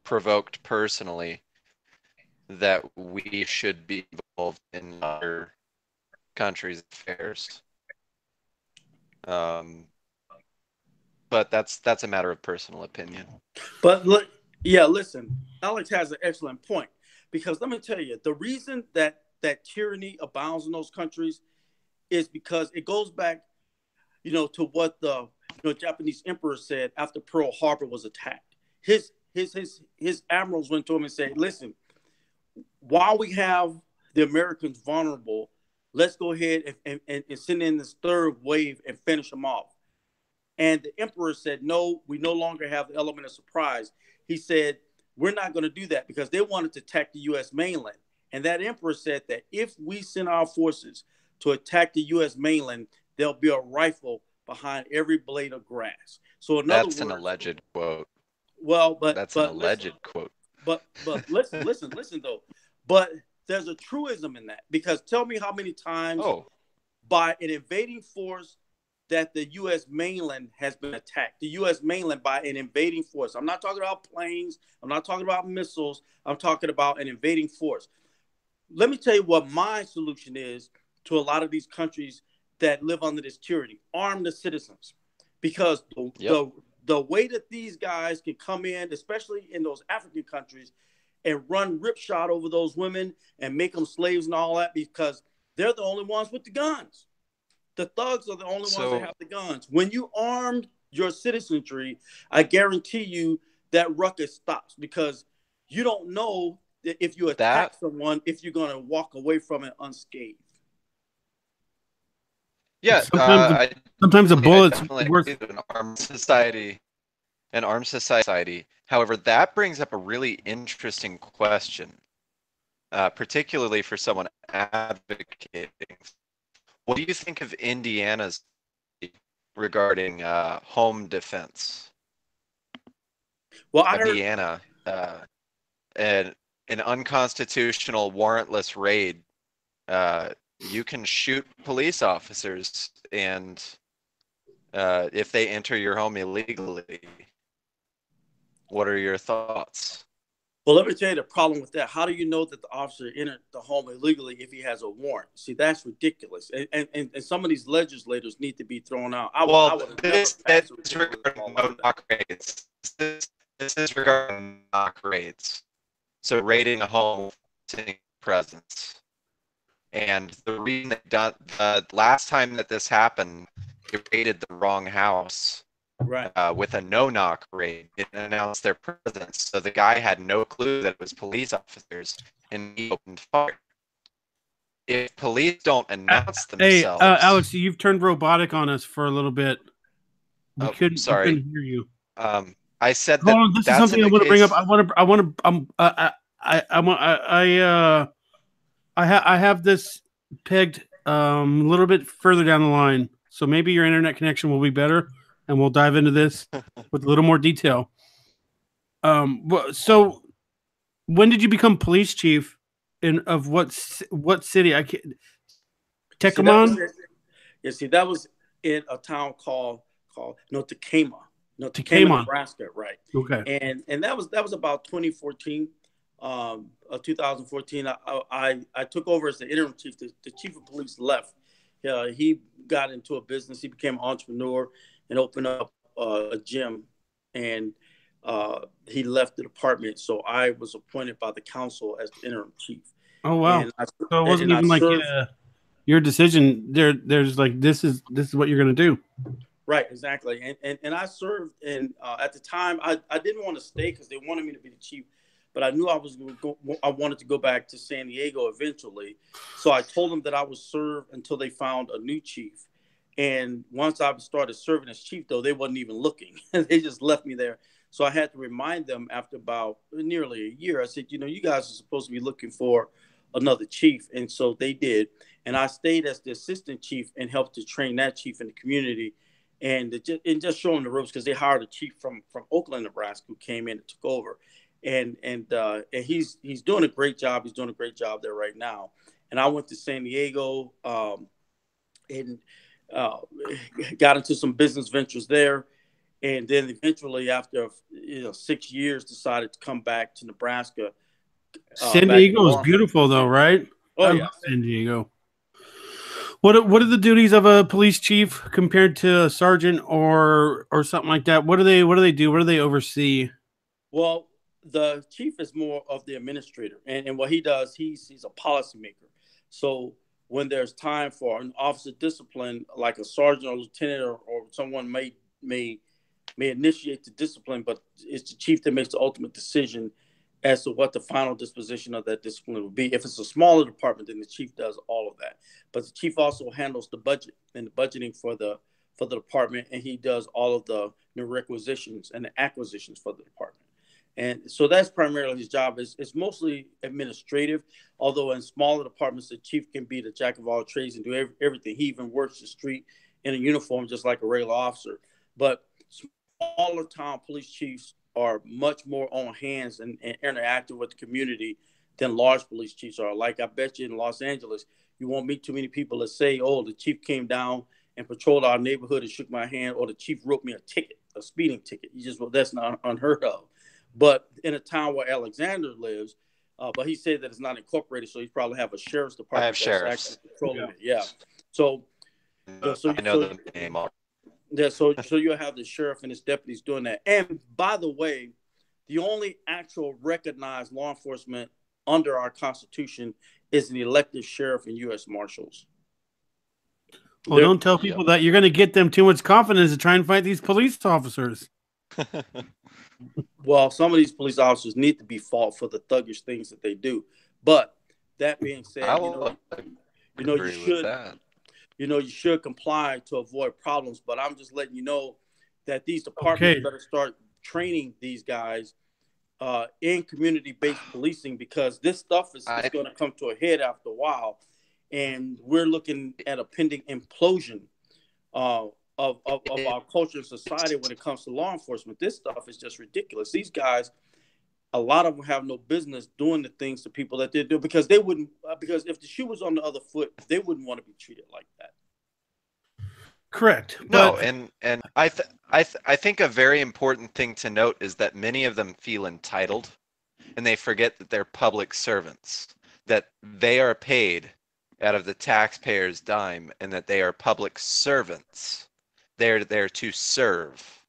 provoked personally, that we should be involved in other countries' affairs. But that's a matter of personal opinion. But look, listen, Alex has an excellent point, because let me tell you, the reason that tyranny abounds in those countries is because it goes back, to what the Japanese emperor said after Pearl Harbor was attacked. His admirals went to him and said, "Listen, while we have the Americans vulnerable, let's go ahead and send in this third wave and finish them off." And the emperor said, "No, we no longer have the element of surprise." He said, "We're not going to do that," because they wanted to attack the U.S. mainland. And that emperor said that if we send our forces to attack the U.S. mainland, there'll be a rifle behind every blade of grass. So in other words, that's an alleged quote. Well, that's an alleged quote. But listen though. But there's a truism in that, because tell me how many times by an invading force that the U.S. mainland has been attacked. The U.S. mainland by an invading force. I'm not talking about planes. I'm not talking about missiles. I'm talking about an invading force. Let me tell you what my solution is to a lot of these countries that live under this tyranny. Arm the citizens. Because the way that these guys can come in, especially in those African countries, and run ripshot over those women and make them slaves and all that, because they're the only ones with the guns. The thugs are the only ones that have the guns. When you arm your citizenry, I guarantee you that ruckus stops, because you don't know that if you attack someone, if you're going to walk away from it unscathed. Yeah, sometimes a bullet's worth an armed society. However, that brings up a really interesting question, particularly for someone advocating. What do you think of Indiana's regarding home defense? Well, I heard Indiana, an unconstitutional warrantless raid. You can shoot police officers, and if they enter your home illegally. What are your thoughts? Well, let me tell you the problem with that. How do you know that the officer entered the home illegally if he has a warrant? See, that's ridiculous. And some of these legislators need to be thrown out. I would have never passed a ridiculous law like knock raids. This is regarding knock raids. So raiding a home, presence. And the reason the last time that this happened, they raided the wrong house. Right. With a no-knock raid, didn't announce their presence, so the guy had no clue that it was police officers, and he opened fire. If police don't announce themselves, hey, Alex, you've turned robotic on us for a little bit. We couldn't hear you. I said that. Hold on, this is something I want to bring up. I have this pegged a little bit further down the line, so maybe your internet connection will be better. And we'll dive into this with a little more detail. So, when did you become police chief? Of what city? I can't. Tecumseh. That was in a town called Tecumseh, Nebraska, right? Okay. And that was about 2014, 2014. I took over as the interim chief. The chief of police left. He got into a business. He became an entrepreneur and opened up a gym, and he left the department. So I was appointed by the council as the interim chief. Oh wow! So it wasn't even like your decision. There's like this is what you're going to do. Right, exactly. And I served, and at the time I didn't want to stay because they wanted me to be the chief, but I knew I wanted to go back to San Diego eventually. So I told them that I would serve until they found a new chief. And once I started serving as chief, though, they wasn't even looking. They just left me there. So I had to remind them after about nearly a year. I said, you guys are supposed to be looking for another chief. And so they did. And I stayed as the assistant chief and helped to train that chief in the community and just show them the ropes, because they hired a chief from Oakland, Nebraska, who came in and took over. And he's doing a great job. He's doing a great job there right now. And I went to San Diego and got into some business ventures there, and then eventually, after 6 years, decided to come back to Nebraska. San Diego is beautiful, though, right? Oh yeah, San Diego. What are the duties of a police chief compared to a sergeant or something like that? What do they do? What do they oversee? Well, the chief is more of the administrator, and what he does, he's a policymaker. So when there's time for an officer discipline, like a sergeant or lieutenant or someone may initiate the discipline, but it's the chief that makes the ultimate decision as to what the final disposition of that discipline would be. If it's a smaller department, then the chief does all of that. But the chief also handles the budget and the budgeting for the department, and he does all of the new requisitions and the acquisitions for the department. And so that's primarily his job. It's mostly administrative, although in smaller departments, the chief can be the jack of all trades and do everything. He even works the street in a uniform just like a regular officer. But smaller town police chiefs are much more on hands and interactive with the community than large police chiefs are. Like, I bet you in Los Angeles, you won't meet too many people that say, oh, the chief came down and patrolled our neighborhood and shook my hand, or the chief wrote me a speeding ticket. That's not unheard of. But in a town where Alexander lives, but he said that it's not incorporated, so he probably have a sheriff's department. I have sheriffs. Patrolling it. Yeah. So I know the name. Yeah, so you'll have the sheriff and his deputies doing that. And by the way, the only actual recognized law enforcement under our Constitution is an elected sheriff and U.S. Marshals. Well, don't tell people that. You're going to get them too much confidence to try and fight these police officers. Well, some of these police officers need to be fought for the thuggish things that they do. But that being said, you should comply to avoid problems. But I'm just letting you know that these departments better start training these guys in community-based policing, because this stuff is going to come to a head after a while, and we're looking at a pending implosion of our culture and society when it comes to law enforcement. This stuff is just ridiculous. These guys, a lot of them have no business doing the things to people that they do, because they wouldn't. Because if the shoe was on the other foot, they wouldn't want to be treated like that. Correct. No, But and I think a very important thing to note is that many of them feel entitled, and they forget that they're public servants, that they are paid out of the taxpayer's dime, and that they are public servants. They're there to serve.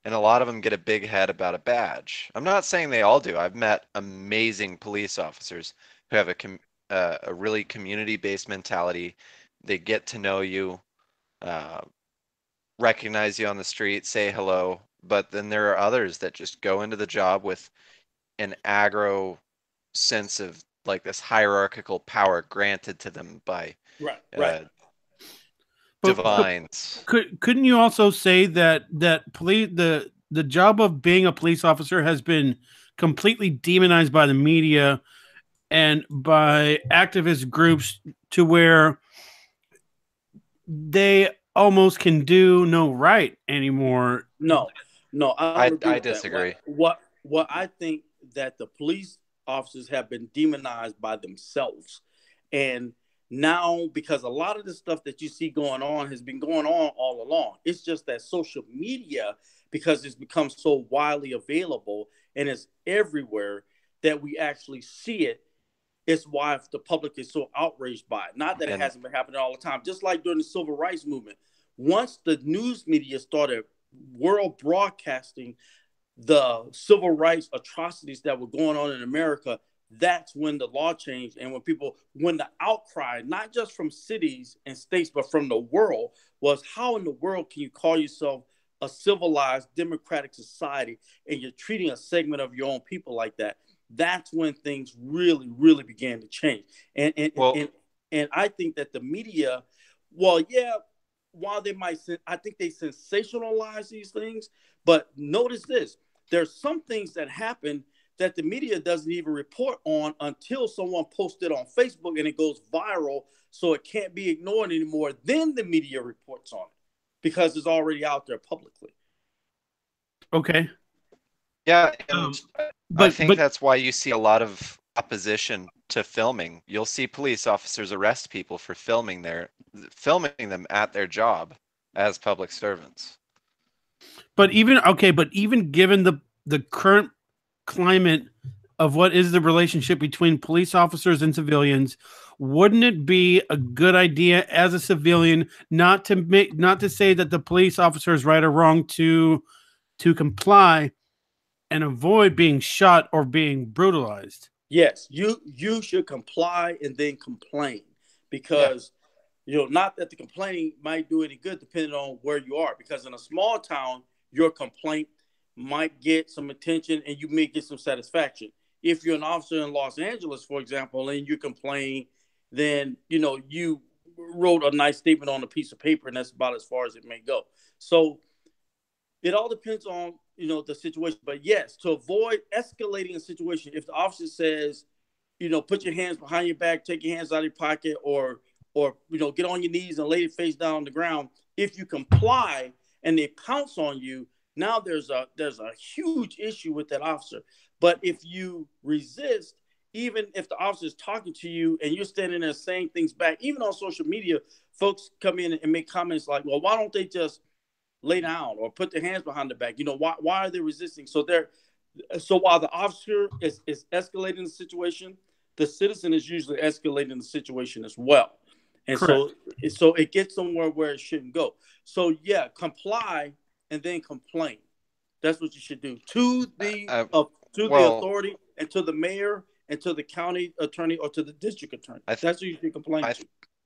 And a lot of them get a big head about a badge. I'm not saying they all do. I've met amazing police officers who have a really community-based mentality. They get to know you, uh, recognize you on the street, say hello. But then there are others that just go into the job with an aggro sense of like this hierarchical power granted to them by Right, right. uh, but divines. couldn't you also say that the job of being a police officer has been completely demonized by the media and by activist groups to where they almost can do no right anymore? No, no, I don't agree I with that. disagree. What I think that the police officers have been demonized by themselves, and now because a lot of the stuff that you see going on has been going on all along. It's just that social media, because it's become so widely available and it's everywhere that we actually see it. It's why the public is so outraged by it. Not that it And hasn't been happening all the time. Just like during the civil rights movement, once the news media started world broadcasting the civil rights atrocities that were going on in America, that's when the law changed. And when the outcry, not just from cities and states, but from the world, was how in the world can you call yourself a civilized democratic society and you're treating a segment of your own people like that? That's when things really, really began to change. And and well, and and I think that the media, well, yeah, while they might, I think they sensationalize these things. But notice this: there's some things that happen that the media doesn't even report on until someone posts it on Facebook and it goes viral, so it can't be ignored anymore. Then the media reports on it because it's already out there publicly. Okay. yeah, and I But think that's why you see a lot of opposition to filming. You'll see police officers arrest people for filming them at their job as public servants. but even given the current climate of what is the relationship between police officers and civilians, wouldn't it be a good idea as a civilian not to say that the police officer is right or wrong to comply and avoid being shot or being brutalized? Yes, you should comply and then complain Yeah, because not that the complaining might do any good depending on where you are. Because in a small town, your complaint might get some attention and you may get some satisfaction. If you're an officer in Los Angeles, for example, and you complain, then you wrote a nice statement on a piece of paper, and that's about as far as it may go. So it all depends on the situation. But yes, to avoid escalating a situation, if the officer says, put your hands behind your back, take your hands out of your pocket, or get on your knees and lay your face down on the ground. If you comply and they pounce on you, now there's a huge issue with that officer. But if you resist, even if the officer is talking to you and you're standing there saying things back, even on social media, folks come in and make comments like, "Well, why don't they just lay down or put their hands behind the back? Why are they resisting?" So while the officer is escalating the situation, the citizen is usually escalating the situation as well. And Correct. so it gets somewhere where it shouldn't go. So yeah, comply and then complain. That's what you should do to the well, authority and to the mayor and to the county attorney or to the district attorney. I th That's what you should complain I to.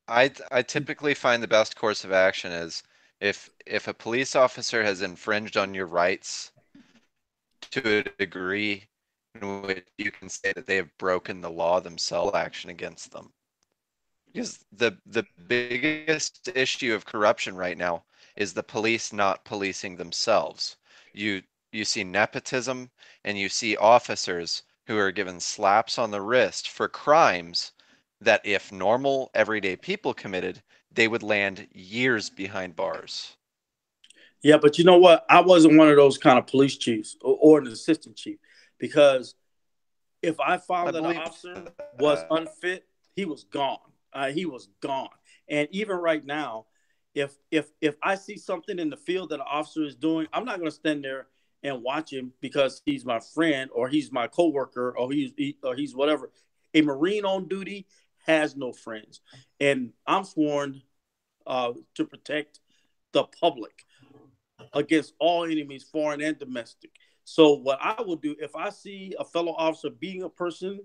I typically find the best course of action is if a police officer has infringed on your rights to a degree in which you can say that they have broken the law themselves, action against them. Because the biggest issue of corruption right now is the police not policing themselves. You you see nepotism and you see officers who are given slaps on the wrist for crimes that if normal everyday people committed, they would land years behind bars. Yeah, but you know what? I wasn't one of those kind of police chiefs or an assistant chief because if I I found that an believe officer was unfit, he was gone. He was gone. And even right now, if I see something in the field that an officer is doing, I'm not going to stand there and watch him because he's my friend or he's my coworker or he's whatever. A Marine on duty has no friends, and I'm sworn to protect the public against all enemies, foreign and domestic. So what I will do if I see a fellow officer beating a person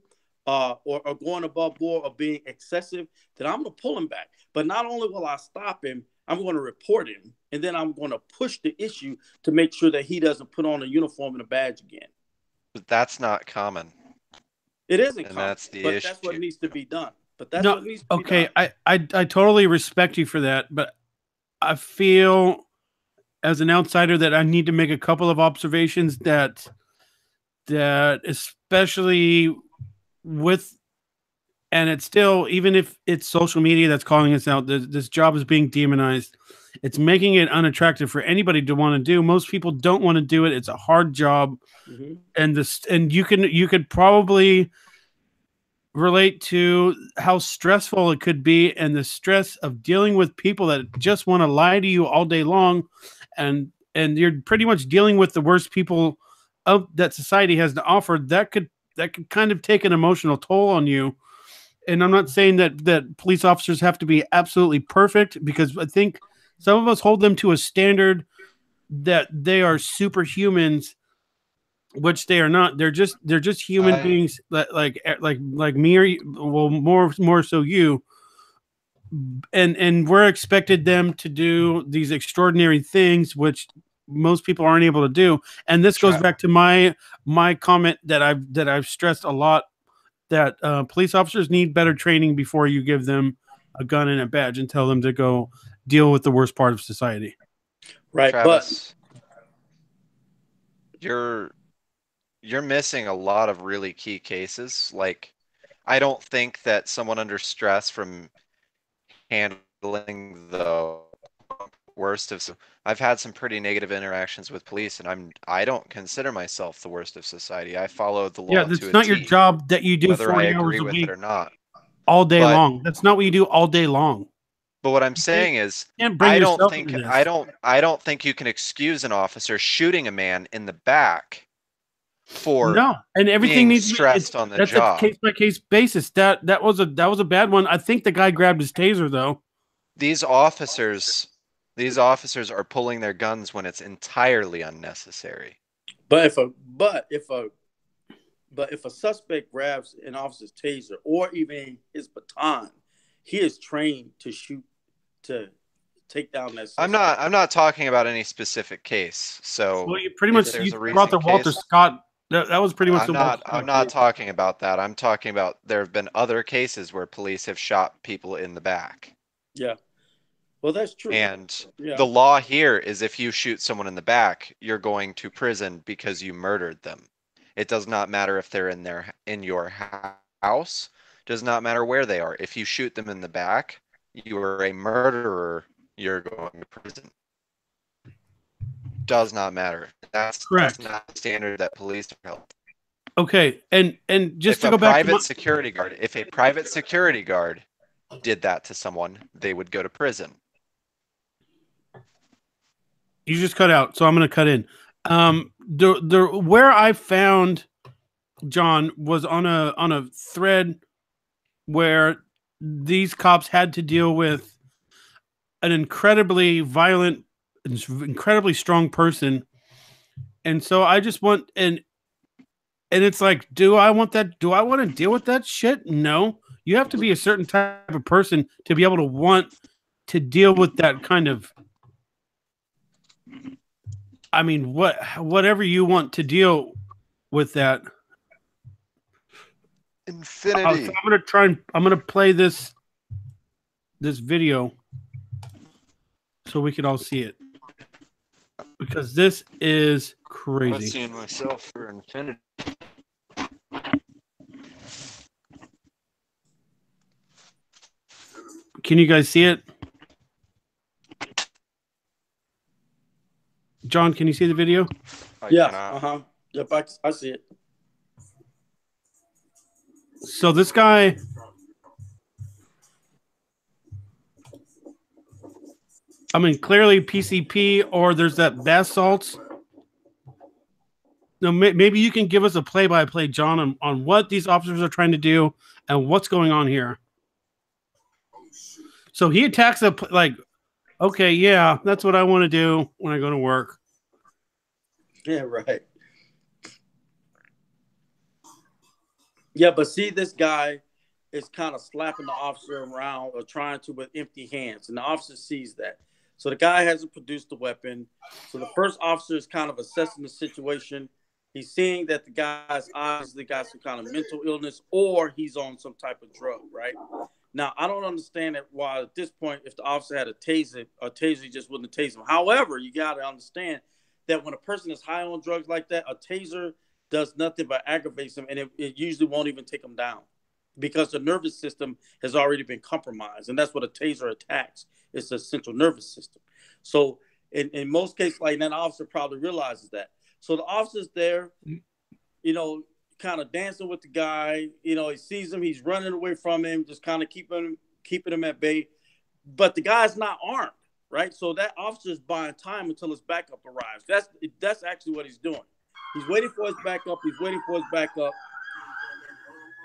or going above board or being excessive, then I'm going to pull him back. But not only will I stop him, I'm going to report him, and then I'm going to push the issue to make sure that he doesn't put on a uniform and a badge again. But that's not common. It isn't And common, that's the but issue. that's what needs to be done. But that's what needs to be okay, done. I totally respect you for that, but I feel as an outsider that I need to make a couple of observations that especially with, and it's still, even if it's social media that's calling us out, this job is being demonized. It's making it unattractive for anybody to want to do. Most people don't want to do it. It's a hard job. Mm-hmm. And you could probably relate to how stressful it could be and the stress of dealing with people that just want to lie to you all day long, and you're pretty much dealing with the worst people of that society has to offer. That could kind of take an emotional toll on you. And I'm not saying that police officers have to be absolutely perfect, because I think some of us hold them to a standard that they are superhumans, which they are not. They're just human beings like me, or well, more so you. And we're expected them to do these extraordinary things, which most people aren't able to do. And this goes back to my comment that I've stressed a lot, that police officers need better training before you give them a gun and a badge and tell them to go deal with the worst part of society. Right, Travis, you're missing a lot of really key cases. Like, I don't think that someone under stress from handling the worst of I've had some pretty negative interactions with police, and I don't consider myself the worst of society. I follow the law that's to a not your T, job that you do whether I 40 hours agree a with week it or not. all day But long. That's not what you do all day long. But what I'm saying is, You can't bring yourself into this. I don't think you can excuse an officer shooting a man in the back for No, and everything being needs to be stressed on the that's job. a case by case basis. That was a bad one. I think the guy grabbed his taser though. These officers are pulling their guns when it's entirely unnecessary. But if a suspect grabs an officer's taser or even his baton, he is trained to shoot to take down that suspect. I'm not talking about any specific case. So well, you pretty much there's a brought the Walter case, Scott. That was pretty much I'm not talking about that. I'm talking about there have been other cases where police have shot people in the back. Yeah. Well, that's true. And the law here is if you shoot someone in the back, you're going to prison because you murdered them. It does not matter if they're in your house. Does not matter where they are. If you shoot them in the back, you are a murderer. You're going to prison. Does not matter. That's not the standard that police are held. Okay, and just if to go back to if a private security guard did that to someone, they would go to prison. You just cut out, so I'm going to cut in. Where I found John was on a thread where these cops had to deal with an incredibly violent, incredibly strong person, and so I just want and it's like, do I want that? Do I want to deal with that shit? No. You have to be a certain type of person to be able to want to deal with that kind of. I mean, whatever you want to deal with that. Infinity. So I'm gonna play this video so we can all see it, because this is crazy. I'm seeing myself for infinity. Can you guys see it? John, can you see the video? Yeah. Yep, I see it. So this guy I mean, clearly PCP or there's that bath salts. No, maybe you can give us a play-by-play, John, on what these officers are trying to do and what's going on here. So he attacks like, okay, yeah, that's what I want to do when I go to work. Yeah, right. Yeah, but see, this guy is kind of slapping the officer around or trying to with empty hands, and the officer sees that. So the guy hasn't produced the weapon. So the first officer is kind of assessing the situation. He's seeing that the guy's obviously got some kind of mental illness or he's on some type of drug, right? Now, I don't understand that why at this point, if the officer had a taser just wouldn't have tased him. However, you got to understand that when a person is high on drugs like that, a taser does nothing but aggravates them, and it usually won't even take them down because the nervous system has already been compromised, and that's what a taser attacks. It's the central nervous system. So in most cases like that, officer probably realizes that. So the officer's there, kind of dancing with the guy. He sees him. He's running away from him, just kind of keeping him at bay. But the guy's not armed, right? So that officer's buying time until his backup arrives. That's actually what he's doing. He's waiting for his backup.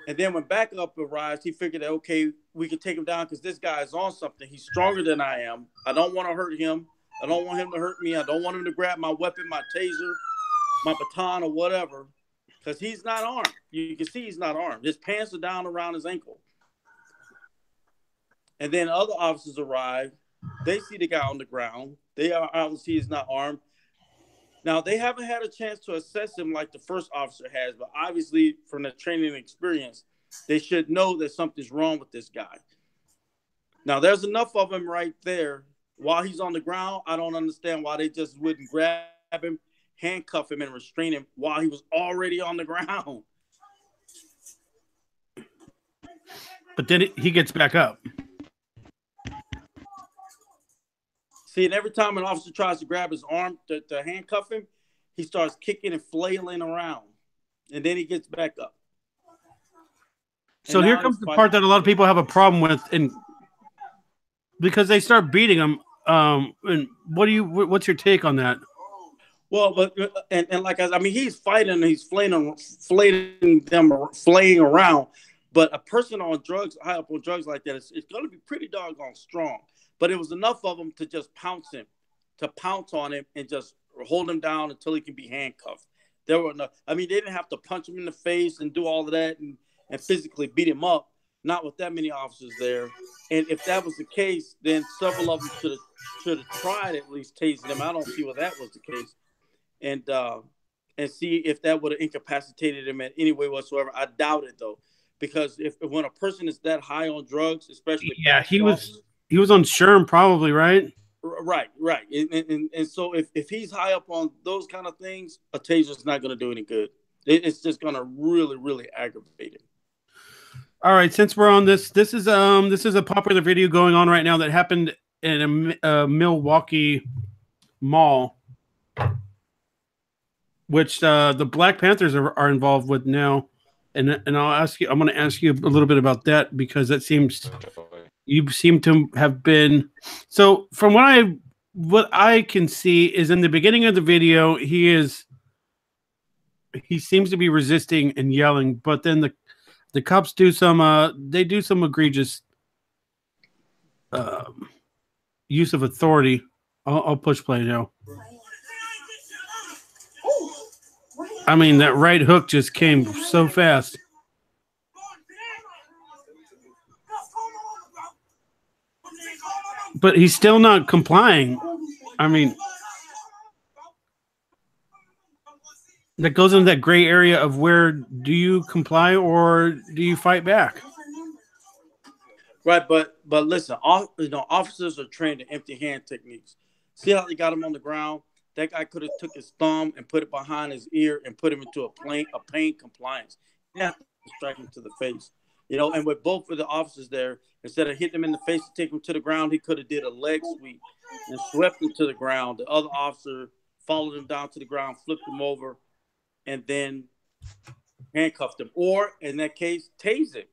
And then when backup arrives, he figured that, okay, we can take him down because this guy is on something. He's stronger than I am. I don't want to hurt him. I don't want him to hurt me. I don't want him to grab my weapon, my taser, my baton, or whatever, because he's not armed. You can see he's not armed. His pants are down around his ankle. And then other officers arrive. They see the guy on the ground. They obviously he's not armed. Now, they haven't had a chance to assess him like the first officer has, but obviously from the training and experience, they should know that something's wrong with this guy. Now, there's enough of him right there. While he's on the ground, I don't understand why they just wouldn't grab him, handcuff him, and restrain him while he was already on the ground. But then he gets back up. See, and every time an officer tries to grab his arm to handcuff him, he starts kicking and flailing around. And then he gets back up. So here comes the part that a lot of people have a problem with, and because they start beating him. And what's your take on that? Well, but like I mean, he's fighting, he's flaying around. But a person on drugs, high up on drugs like that, it's going to be pretty doggone strong. But it was enough of them to just pounce on him, and just hold him down until he can be handcuffed. There were enough. I mean, they didn't have to punch him in the face and do all of that and physically beat him up. Not with that many officers there. And if that was the case, then several of them should have tried at least tasing him. I don't see where that was the case. And see if that would have incapacitated him in any way whatsoever. I doubt it though, because when a person is that high on drugs, especially he was on Sherm probably, right? Right. And so if he's high up on those kind of things, a taser's not going to do any good. It's just going to really, really aggravate him. All right, since we're on this is a popular video going on right now that happened in a Milwaukee mall, which the Black Panthers are involved with now, and I'm going to ask you a little bit about that because that seems you seem to have been. So from what I can see is in the beginning of the video he seems to be resisting and yelling, but then the cops do some egregious use of authority. I'll push play now. I mean, that right hook just came so fast. But he's still not complying. I mean, that goes into that gray area of where do you comply or do you fight back? Right, but listen, officers are trained in empty hand techniques. See how they got him on the ground? That guy could have took his thumb and put it behind his ear and put him into a pain compliance. He had to strike him to the face. And with both of the officers there, instead of hitting him in the face to take him to the ground, he could have did a leg sweep and swept him to the ground. The other officer followed him down to the ground, flipped him over, and then handcuffed him. Or, in that case, tased him.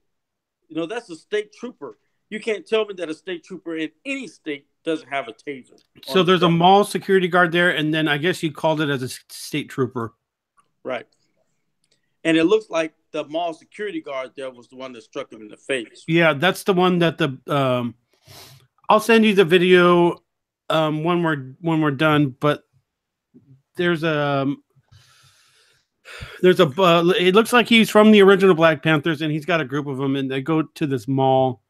That's a state trooper. You can't tell me that a state trooper in any state doesn't have a taser. So there's a mall security guard there, and then I guess you called it as a state trooper. Right. And it looks like the mall security guard there was the one that struck him in the face. Yeah, that's the one that I'll send you the video when we're done. But there's a it looks like he's from the original Black Panthers, and he's got a group of them, and they go to this mall,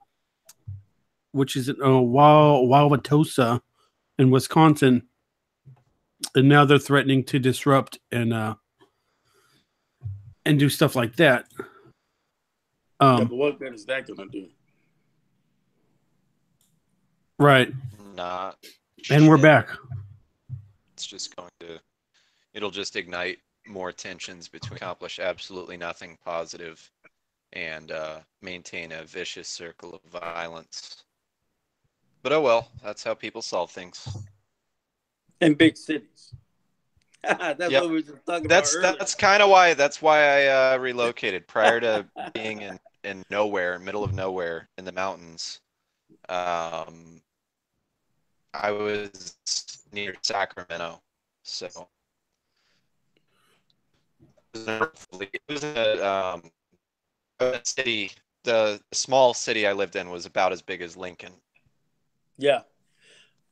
which is in Wauwatosa in Wisconsin, and now they're threatening to disrupt and do stuff like that. But what good is that going to do? Right. Not. And we're back. It's just it'll just ignite more tensions between, accomplish absolutely nothing positive, and maintain a vicious circle of violence. But oh well, that's how people solve things. In big cities. That's what we were just talking about earlier. That's kind of why I relocated prior to being in nowhere, middle of nowhere in the mountains. I was near Sacramento, so it was a city. The small city I lived in was about as big as Lincoln. Yeah.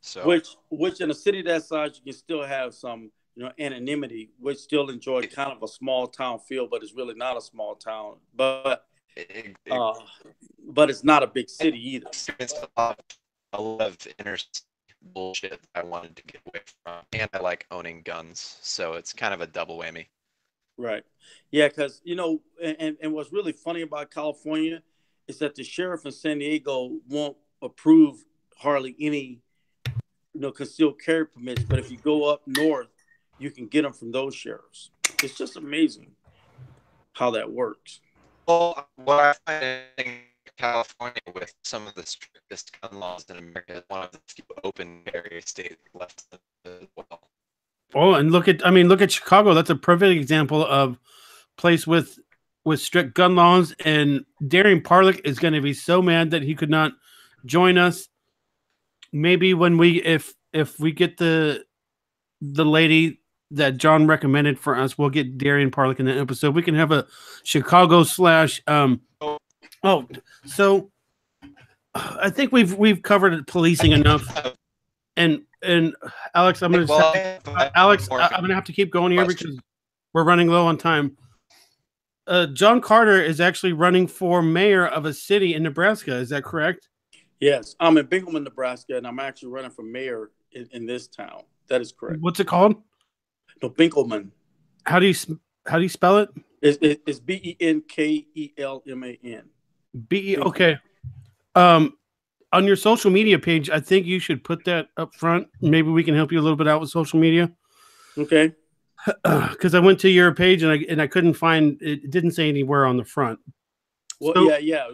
So which in a city that size, you can still have some, anonymity, which still enjoy kind of a small town feel, but it's really not a small town. But it's not a big city either. It's a lot of inner bullshit that I wanted to get away from, and I like owning guns, so it's kind of a double whammy. Right. Yeah, because and what's really funny about California is that the sheriff in San Diego won't approve hardly any concealed carry permits, but if you go up north, you can get them from those sheriffs. It's just amazing how that works. Well, what I find in California with some of the strictest gun laws in America is one of the few open carry states left as well. Oh, and look at Chicago. That's a perfect example of place with strict gun laws. And Darian Parlick is going to be so mad that he could not join us. Maybe when if we get the lady that John recommended for us, we'll get Darian Parlick in that episode. We can have a Chicago / so I think we've covered policing enough. And Alex, I'm gonna have to keep going here because we're running low on time. John Carter is actually running for mayor of a city in Nebraska. Is that correct? Yes, I'm in Binkelman, Nebraska, and I'm actually running for mayor in this town. That is correct. What's it called? No, Binkelman. How do you spell it? It's Benkelman. Okay. On your social media page, I think you should put that up front. Maybe we can help you a little bit out with social media. Okay. Because I went to your page and I couldn't find it. Didn't say anywhere on the front. Well, so, yeah.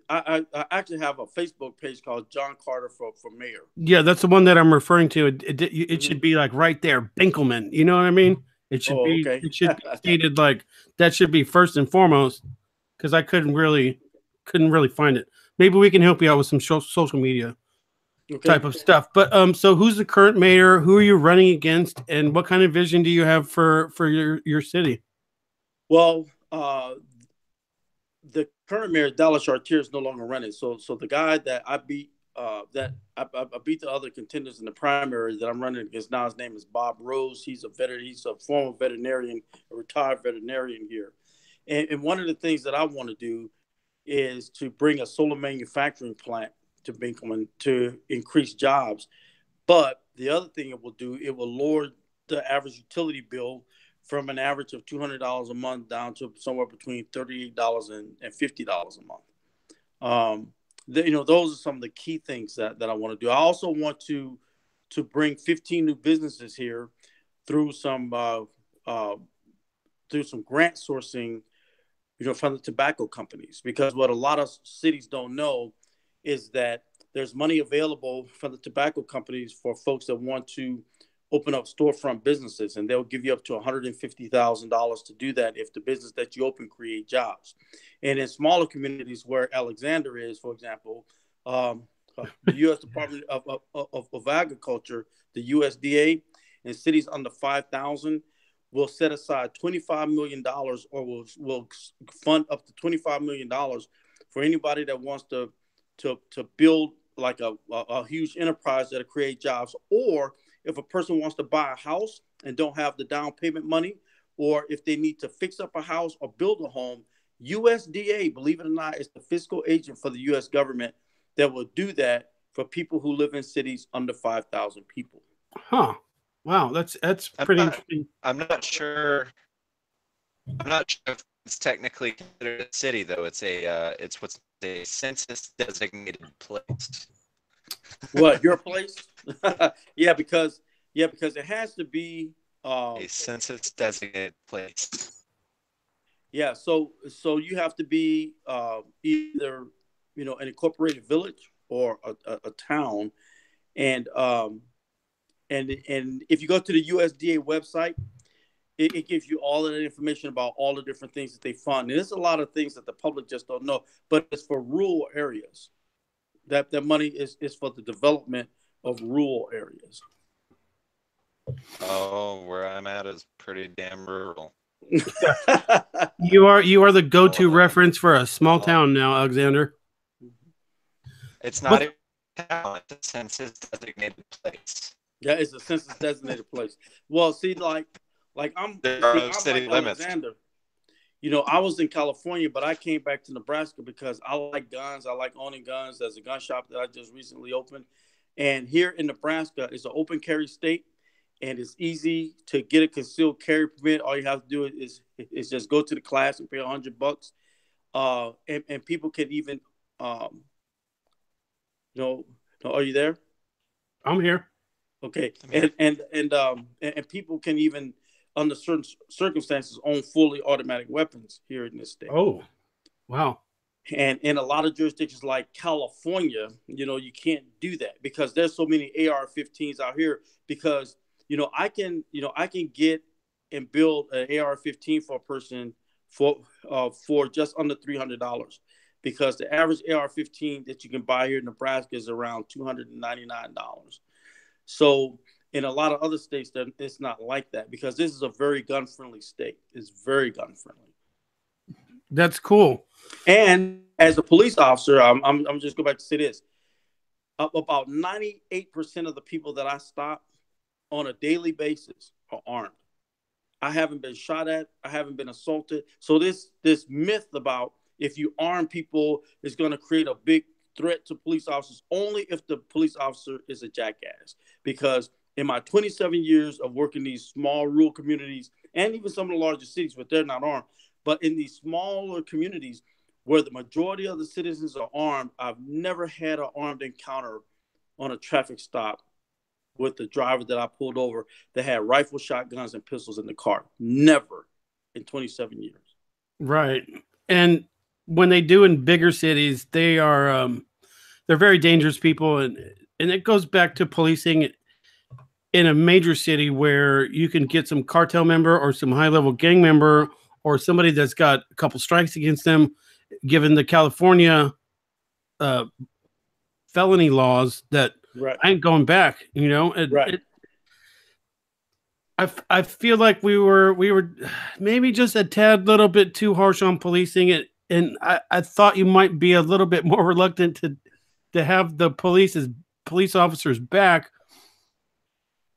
I actually have a Facebook page called John Carter for mayor. Yeah, that's the one that I'm referring to. It should be like right there, Binkelman. You know what I mean? It should be. Okay. It should be stated like that should be first and foremost. Because I couldn't really find it. Maybe we can help you out with some social media type of stuff. But so who's the current mayor? Who are you running against? And what kind of vision do you have for your city? Well, the current mayor, Dallas Chartier, is no longer running. So the guy that I beat, I beat the other contenders in the primary that I'm running against now. His name is Bob Rose. He's a veteran. He's a former veterinarian, a retired veterinarian here. And one of the things that I want to do is to bring a solar manufacturing plant to Binkelman to increase jobs. But the other thing it will do, it will lower the average utility bill from an average of $200 a month down to somewhere between $38 and $50 a month. Those are some of the key things that I want to do. I also want to bring 15 new businesses here through some grant sourcing, from the tobacco companies, because what a lot of cities don't know is that there's money available from the tobacco companies for folks that want to open up storefront businesses, and they'll give you up to $150,000 to do that if the business that you open create jobs. And in smaller communities where Alexander is, for example, the U.S. Department of Agriculture, the USDA, in cities under 5,000 will set aside $25 million or will fund up to $25 million for anybody that wants to build like a huge enterprise that'll create jobs, or if a person wants to buy a house and don't have the down payment money, or if they need to fix up a house or build a home, USDA, believe it or not, is the fiscal agent for the U.S. government that will do that for people who live in cities under 5,000 people. Huh. Wow, that's pretty interesting. I'm not sure. I'm not sure if it's technically considered a city, though. It's what's a census designated place. What, your place? Yeah, because it has to be a census designated place. Yeah, so you have to be either an incorporated village or a town, and if you go to the USDA website, it gives you all of that information about all the different things that they fund. And there's a lot of things that the public just don't know, but it's for rural areas. That money is for the development of rural areas. Oh, where I'm at is pretty damn rural. You are the go-to reference for a small town now, Alexander. It's not a town, it's a census designated place. Yeah, it's a census designated place. Well, see, like I'm city like limits. Alexander. I was in California, but I came back to Nebraska because I like guns. I like owning guns. There's a gun shop that I just recently opened. And here in Nebraska, it's an open carry state, and it's easy to get a concealed carry permit. All you have to do is just go to the class and pay $100. And people can even, are you there? I'm here. Okay. And people can even, under certain circumstances, own fully automatic weapons here in this state. Oh, wow. And in a lot of jurisdictions like California, you can't do that because there's so many AR-15s out here. Because I can get and build an AR-15 for a person for just under $300, because the average AR-15 that you can buy here in Nebraska is around $299. So in a lot of other states, it's not like that, because this is a very gun-friendly state. It's very gun-friendly. That's cool. And as a police officer, I'm just go back to say this: about 98% of the people that I stop on a daily basis are armed. I haven't been shot at. I haven't been assaulted. So this myth about if you arm people is going to create a big threat to police officers, only if the police officer is a jackass. Because in my 27 years of working in these small rural communities, and even some of the larger cities where they're not armed, but in these smaller communities where the majority of the citizens are armed, I've never had an armed encounter on a traffic stop with the driver that I pulled over that had rifle, shotguns, and pistols in the car. Never in 27 years. Right. And when they do in bigger cities, they are they're very dangerous people, and it goes back to policing in a major city where you can get some cartel member or some high-level gang member or somebody that's got a couple strikes against them, given the California felony laws that Right. I ain't going back, Right. I feel like we were maybe just a tad little bit too harsh on policing it, and I thought you might be a little bit more reluctant to have the police officers back,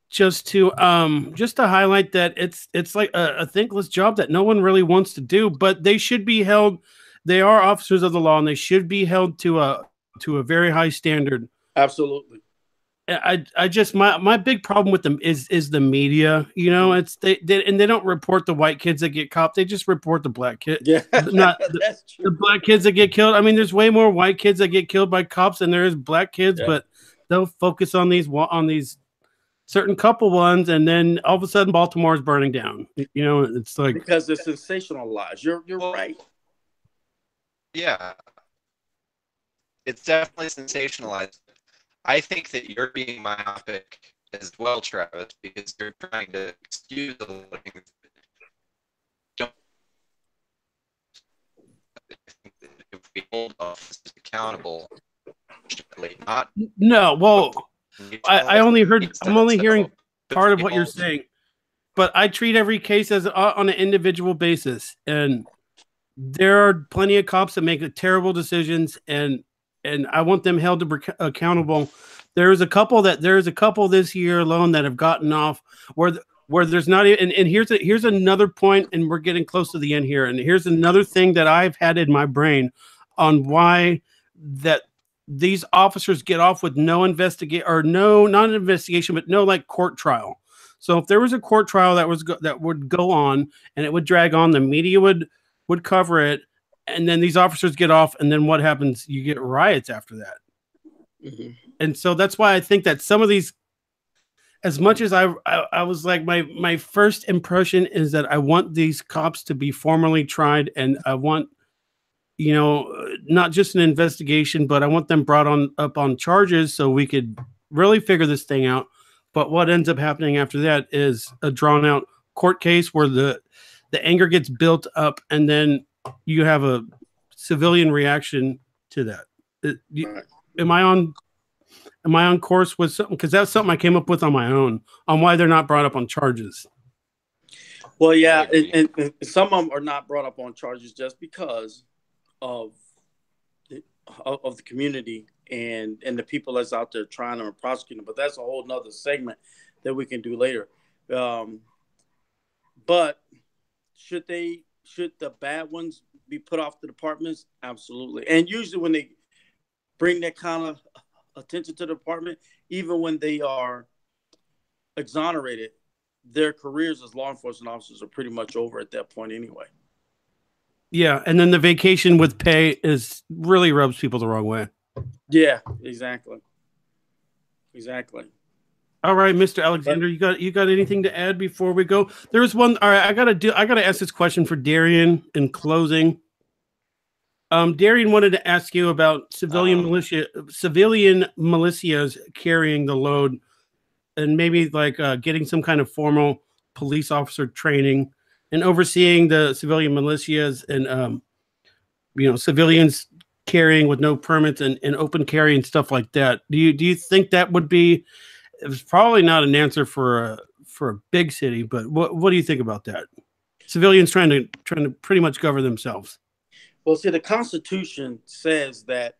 just to highlight that it's like a thankless job that no one really wants to do, but they should be held. They are officers of the law, and they should be held to a very high standard. Absolutely. I just my big problem with them is the media. It's they don't report the white kids that get caught. They just report the black kids. Yeah, not that's true. the black kids that get killed. I mean, there's way more white kids that get killed by cops than there is black kids. Yeah. But they'll focus on these certain couple ones, and then all of a sudden Baltimore is burning down. It's like, because it's sensationalized. You're right. Yeah, it's definitely sensationalized. I think that you're being myopic as well, Travis, because you're trying to excuse a lot of things. I think that if we hold officers accountable, unfortunately, not. No, well, I'm only hearing part of what you're saying, but I treat every case as on an individual basis, and there are plenty of cops that make terrible decisions, and I want them held accountable. There's a couple this year alone that have gotten off where there's not even, and here's another point, and we're getting close to the end here, and here's another thing that I've had in my brain on why that these officers get off with no not an investigation, but no like court trial. So if there was a court trial that would go on and it would drag on, the media would cover it, and then these officers get off, and then what happens? You get riots after that. Mm-hmm. And so that's why I think that some of these, as much as I was like, my first impression is that I want these cops to be formally tried, and I want, not just an investigation, but I want them brought up on charges so we could really figure this thing out. But what ends up happening after that is a drawn out court case where the anger gets built up, and then you have a civilian reaction to that. Right. Am I on course with something? Because that's something I came up with on my own on why they're not brought up on charges. Well, yeah, and some of them are not brought up on charges just because of the community and the people that's out there trying to prosecute them. But that's a whole nother segment that we can do later. But should the bad ones be put off the departments? Absolutely. And usually when they bring that kind of attention to the department, even when they are exonerated, their careers as law enforcement officers are pretty much over at that point anyway. Yeah, and then the vacation with pay really rubs people the wrong way. Yeah, exactly. All right, Mr. Alexander, you got anything to add before we go? There's one. All right, I gotta ask this question for Darian in closing. Darian wanted to ask you about civilian militias carrying the load, and maybe like getting some kind of formal police officer training and overseeing the civilian militias and civilians carrying with no permits and open carry and stuff like that. Do you think that would be? It was probably not an answer for a big city, but what do you think about that? Civilians trying to pretty much govern themselves. Well, see, the Constitution says that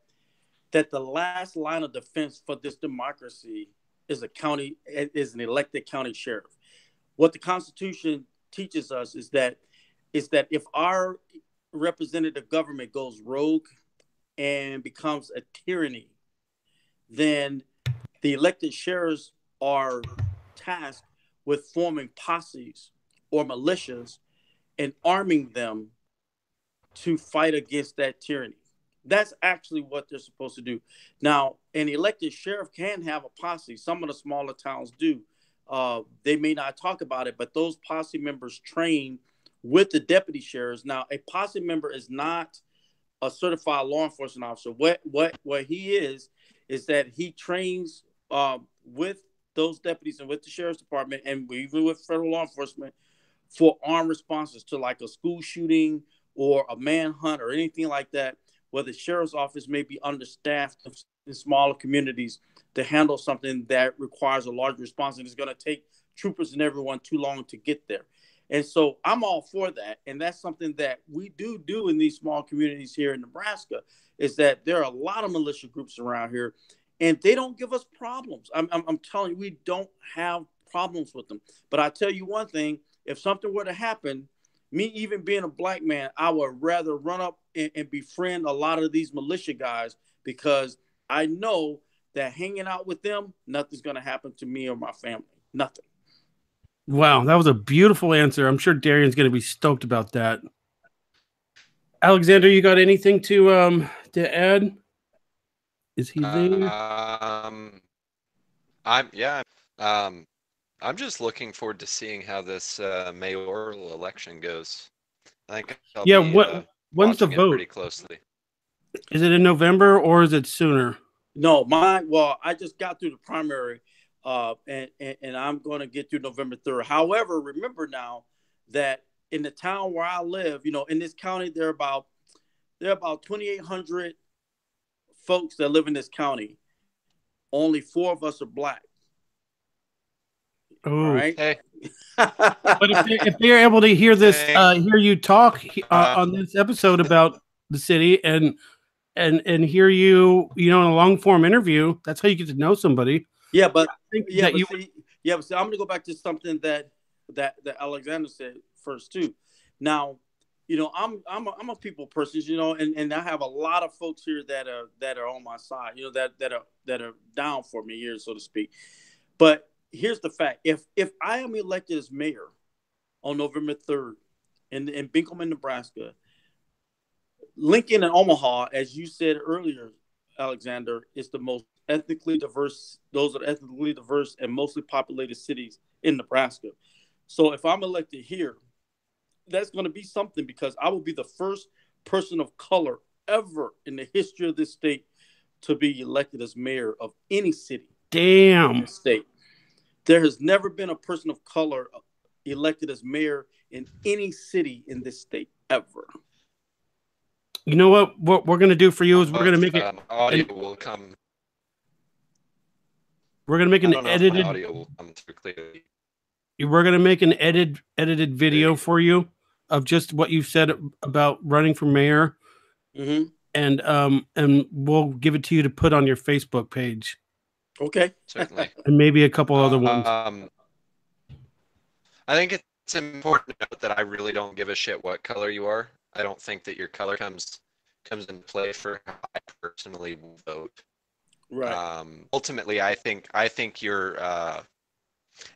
the last line of defense for this democracy is an elected county sheriff. What the Constitution teaches us is that if our representative government goes rogue and becomes a tyranny, then the elected sheriffs are tasked with forming posses or militias and arming them to fight against that tyranny. That's actually what they're supposed to do. Now, an elected sheriff can have a posse. Some of the smaller towns do. They may not talk about it, but those posse members train with the deputy sheriffs. Now, a posse member is not a certified law enforcement officer. What he is that he trains with those deputies and with the sheriff's department and even with federal law enforcement for armed responses to like a school shooting or a manhunt or anything like that, where the sheriff's office may be understaffed in smaller communities to handle something that requires a large response, and it's going to take troopers and everyone too long to get there. And so I'm all for that, and that's something that we do in these small communities here in Nebraska, is that there are a lot of militia groups around here, and they don't give us problems. I'm telling you, we don't have problems with them. But I tell you one thing, if something were to happen, me even being a black man, I would rather run up and befriend a lot of these militia guys, because I know that hanging out with them, nothing's going to happen to me or my family. Nothing. Wow, that was a beautiful answer. I'm sure Darian's going to be stoked about that. Alexander, you got anything to add? Is he there? I'm just looking forward to seeing how this mayoral election goes. I think when's the vote? Pretty closely. Is it in November or is it sooner? No, I just got through the primary, and I'm going to get through November 3rd. However, remember now that in the town where I live, in this county, there are about 2,800 folks that live in this county, only 4 of us are black. Oh, all right. Hey, but if they're able to hear this, Hey. hear you talk on this episode about the city and hear you, in a long form interview, that's how you get to know somebody. Yeah, but think yeah, that but you see, yeah, but see, I'm gonna go back to something that Alexander said first too. Now, I'm a people person, and I have a lot of folks here that are on my side, that are down for me here, so to speak. But here's the fact: if I am elected as mayor on November 3rd in Binkelman, Nebraska, Lincoln and Omaha, as you said earlier, Alexander, is the most ethnically diverse. Those are ethnically diverse and mostly populated cities in Nebraska. So if I'm elected here, that's going to be something, because I will be the first person of color ever in the history of this state to be elected as mayor of any city. Damn. In the state. There has never been a person of color elected as mayor in any city in this state ever. You know what we're going to do for you is we're going to make it audio will come. We're going to make I an don't know if edited my audio will come through clearly. We're going to make an edited video for you of just what you said about running for mayor. Mm-hmm. And we'll give it to you to put on your Facebook page. Okay. Certainly. And maybe a couple other ones. I think it's important to note that I really don't give a shit what color you are. I don't think that your color comes into play for how I personally vote. Right. Ultimately, I think you're,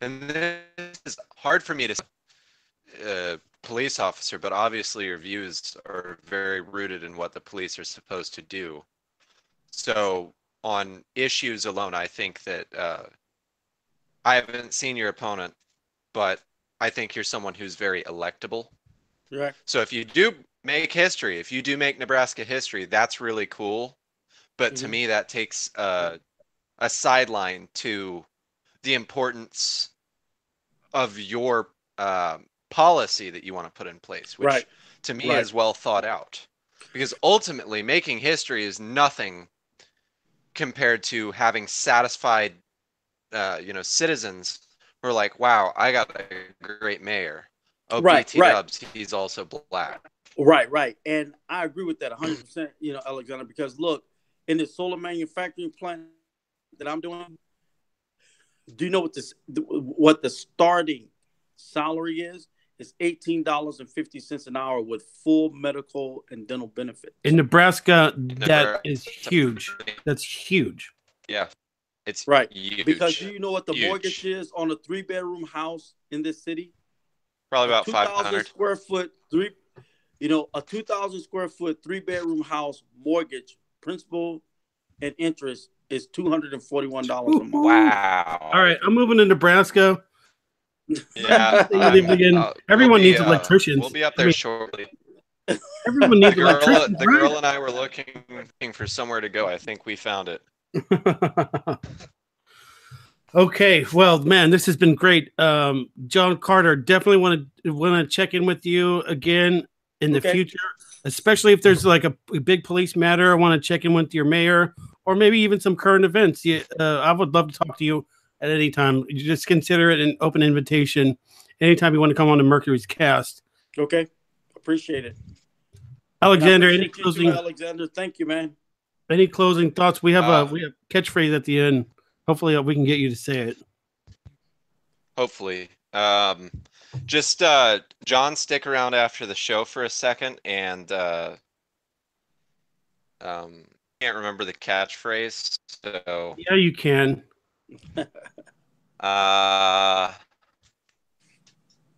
and this is hard for me to say, police officer, but obviously your views are very rooted in what the police are supposed to do. So on issues alone, I think that I haven't seen your opponent, but I think you're someone who's very electable. Right. So if you do make history, if you do make Nebraska history, that's really cool. But to me, that takes a sideline to the importance of your policy that you want to put in place, which to me is well thought out. Because ultimately, making history is nothing compared to having satisfied, citizens who are like, wow, I got a great mayor. Oh, BT Dubs, he's also black. Right. And I agree with that 100%, Alexander, because look, in the solar manufacturing plant that I'm doing, do you know what the starting salary is? It's $18.50 an hour with full medical and dental benefits. In Nebraska, that is huge. That's huge. Yeah. It's huge. Because do you know what the mortgage is on a 3-bedroom house in this city? Probably about 500 square foot, a 2,000 square foot 3-bedroom house mortgage, principal and interest is $241 a month. Wow. All right, I'm moving to Nebraska. Yeah. Everyone needs electricians. We'll be up there shortly. Everyone needs electricians. The girl and I were looking for somewhere to go. I think we found it. Okay, well, man, this has been great. John Carter, definitely want to check in with you again in the future, especially if there's like a big police matter. I want to check in with your mayor, or maybe even some current events. I would love to talk to you at any time. You just consider it an open invitation anytime you want to come on to Mercury's cast. Okay, appreciate it. Alexander, any closing? Alexander, thank you, man. Any closing thoughts? We have a catchphrase at the end. Hopefully, we can get you to say it. Hopefully. Just John, stick around after the show for a second, and can't remember the catchphrase. So yeah, you can.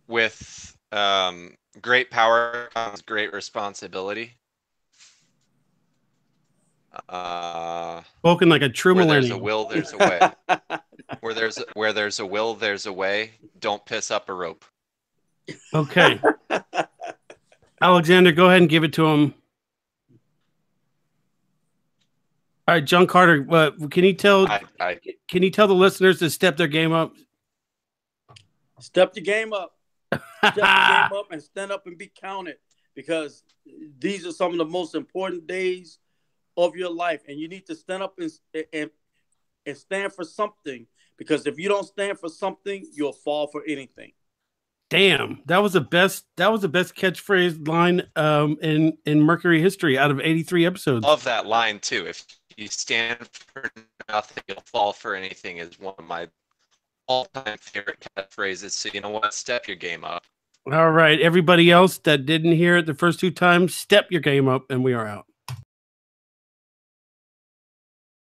With great power comes great responsibility. Spoken like a true millennial. There's a will, there's a way. Where there's a will, there's a way. Don't piss up a rope. Okay. Alexander, go ahead and give it to him. All right, John Carter, can you tell the listeners to step their game up? Step the game up. Step the game up and stand up and be counted, because these are some of the most important days of your life, and you need to stand up and stand for something. Because if you don't stand for something, you'll fall for anything. Damn, that was the best. That was the best catchphrase line in Mercury history out of 83 episodes. Love that line too. If you stand for nothing, you'll fall for anything is one of my all-time favorite catchphrases. So you know what? Step your game up. All right, everybody else that didn't hear it the first 2 times, step your game up, and we are out.